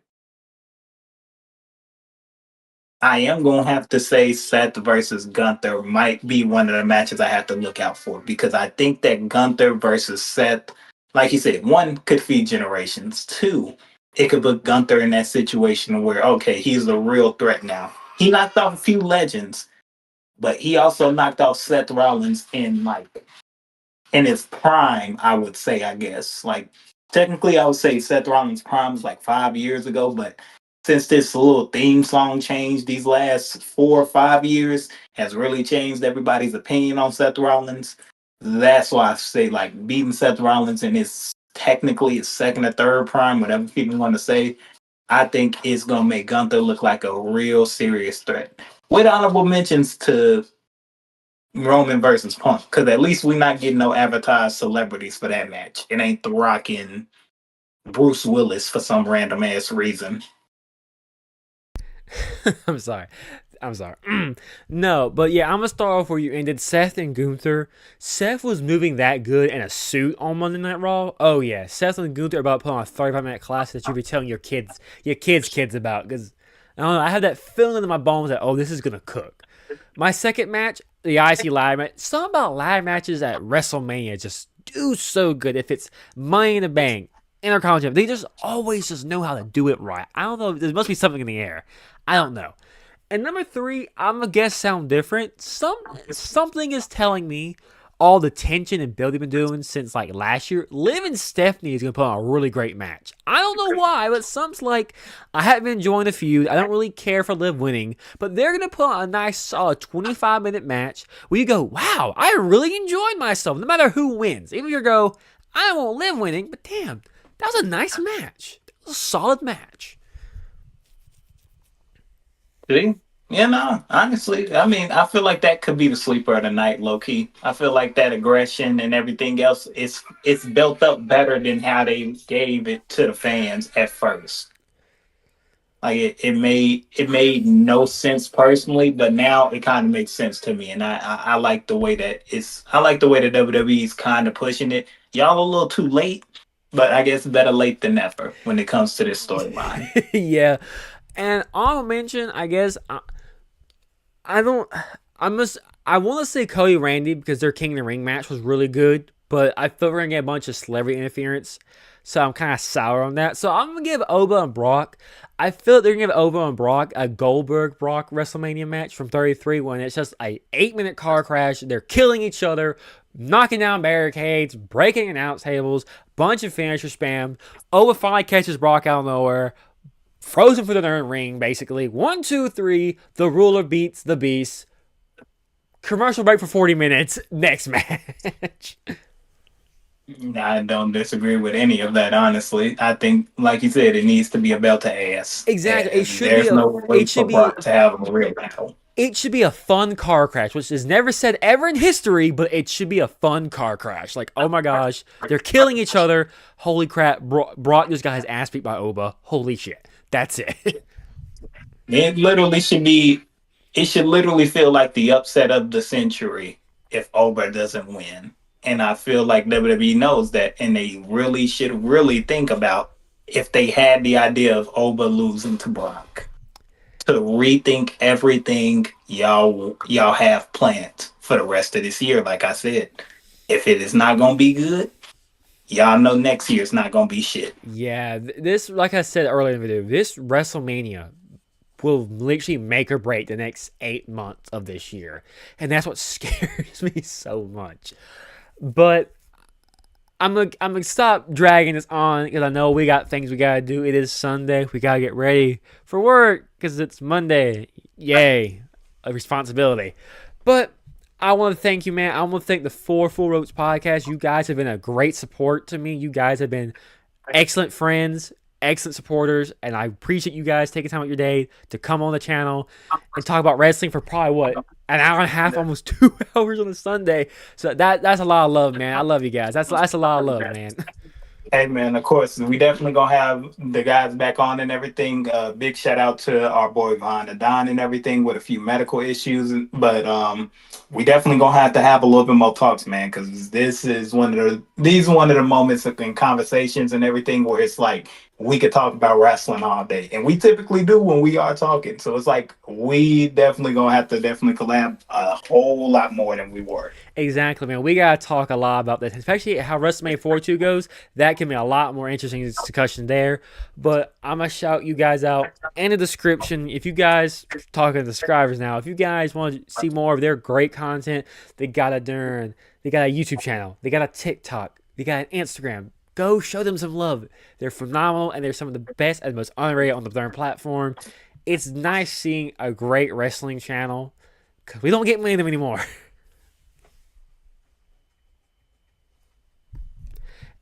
I am gonna have to say Seth versus Gunther might be one of the matches I have to look out for because I think that Gunther versus Seth, like you said, one could feed generations. Two, it could put Gunther in that situation where okay, he's a real threat now. He knocked off a few legends, but he also knocked off Seth Rollins in his prime, I would say, I guess. Like technically I would say Seth Rollins' prime is like 5 years ago, but since this little theme song changed these last 4 or 5 years has really changed everybody's opinion on Seth Rollins. That's why I say like beating Seth Rollins in his technically his second or third prime, whatever people want to say, I think it's gonna make Gunther look like a real serious threat. With honorable mentions to Roman versus Punk, because at least we're not getting no advertised celebrities for that match. It ain't The Rock and Bruce Willis for some random ass reason. I'm sorry. I'm sorry. No, but yeah, I'm gonna start off where you ended. Seth and Gunther. Seth was moving that good in a suit on Monday Night Raw. Oh yeah, Seth and Gunther are about to put on a 35-minute class that you'll be telling your kids about. Because I don't know, I have that feeling in my bones that this is gonna cook. My second match, the IC ladder match. Something about ladder matches at WrestleMania just do so good. If it's Money in the Bank, Intercontinental, they just always just know how to do it right. I don't know. There must be something in the air. I don't know. And number 3, I'm gonna guess sound different. Something is telling me all the tension and build they've been doing since like last year. Liv and Stephanie is gonna put on a really great match. I don't know why, but something's like I haven't been enjoying the feud. I don't really care for Liv winning, but they're gonna put on a nice solid 25-minute match where you go, wow, I really enjoyed myself, no matter who wins. Even if you go, I don't want Liv winning, but damn, that was a nice match. That was a solid match. See? Yeah, no, honestly, I mean, I feel like that could be the sleeper of the night, low key. I feel like that aggression and everything else it's built up better than how they gave it to the fans at first. Like it made no sense personally, but now it kind of makes sense to me, and I like the way that I like the way that WWE's kind of pushing it. Y'all a little too late, but I guess better late than never when it comes to this storyline. Yeah. And I'll mention, I guess, I want to say Cody Randy because their King of the Ring match was really good, but I feel we're going to get a bunch of celebrity interference, so I'm kind of sour on that. So I'm going to give Oba and Brock. I feel like they're going to give Oba and Brock a Goldberg-Brock WrestleMania match from 33 when it's just a 8-minute car crash. They're killing each other, knocking down barricades, breaking announce tables, bunch of finisher spam. Oba finally catches Brock out of nowhere. Frozen for the third ring, basically. 1, 2, 3. The ruler beats the beast. Commercial break for 40 minutes. Next match. I don't disagree with any of that, honestly. I think, like you said, it needs to be a belt to ass. Exactly. And there's no way for Brock to have a real battle. It should be a fun car crash, which is never said ever in history, but it should be a fun car crash. Like, oh my gosh, they're killing each other. Holy crap, Brock just got his ass beat by Oba. Holy shit. That's it. It should literally feel like the upset of the century if Oba doesn't win. And I feel like WWE knows that, and they really should really think about if they had the idea of Oba losing to Brock, to rethink everything y'all have planned for the rest of this year. Like I said, if it is not gonna be good, y'all know next year's not gonna be shit. Yeah, this, like I said earlier in the video, this WrestleMania will literally make or break the next 8 months of this year, and that's what scares me so much. But I'm gonna stop dragging this on because I know we got things we gotta do. It is Sunday. We gotta get ready for work because it's Monday. Yay, a responsibility. But I want to thank you, man. I want to thank the Four Full Ropes podcast. You guys have been a great support to me. You guys have been excellent friends, excellent supporters, and I appreciate you guys taking time out your day to come on the channel and talk about wrestling for probably an hour and a half, almost 2 hours on a Sunday. So that's a lot of love, man. I love you guys. That's a lot of love, man. Hey man, of course, we definitely gonna have the guys back on and everything. Big shout out to our boy Von Adon and everything with a few medical issues, but we definitely gonna have to have a little bit more talks, man, because these are one of the moments in conversations and everything where it's like we could talk about wrestling all day, and we typically do when we are talking. So it's like we definitely gonna have to collab a whole lot more than we were. Exactly, man. We gotta talk a lot about this, especially how WrestleMania 42 goes. That can be a lot more interesting discussion there. But I'm gonna shout you guys out in the description. If you guys talking to subscribers now, if you guys want to see more of their great content, they got a YouTube channel, they got a TikTok, they got an Instagram. Go show them some love. They're phenomenal, and they're some of the best and most underrated on the darn platform. It's nice seeing a great wrestling channel because we don't get many of them anymore.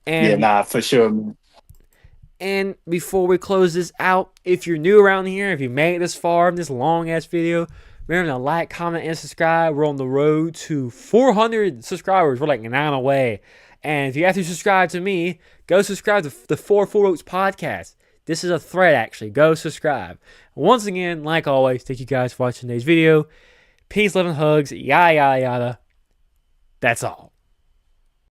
And, yeah, for sure. And before we close this out, if you're new around here, if you made it this far in this long-ass video, remember to like, comment, and subscribe. We're on the road to 400 subscribers. We're like 9 away. And if you have to subscribe to me, go subscribe to the Four Full Ropes podcast. This is a thread, actually. Go subscribe. Once again, like always, thank you guys for watching today's video. Peace, love, and hugs. Yada, yada, yada. That's all.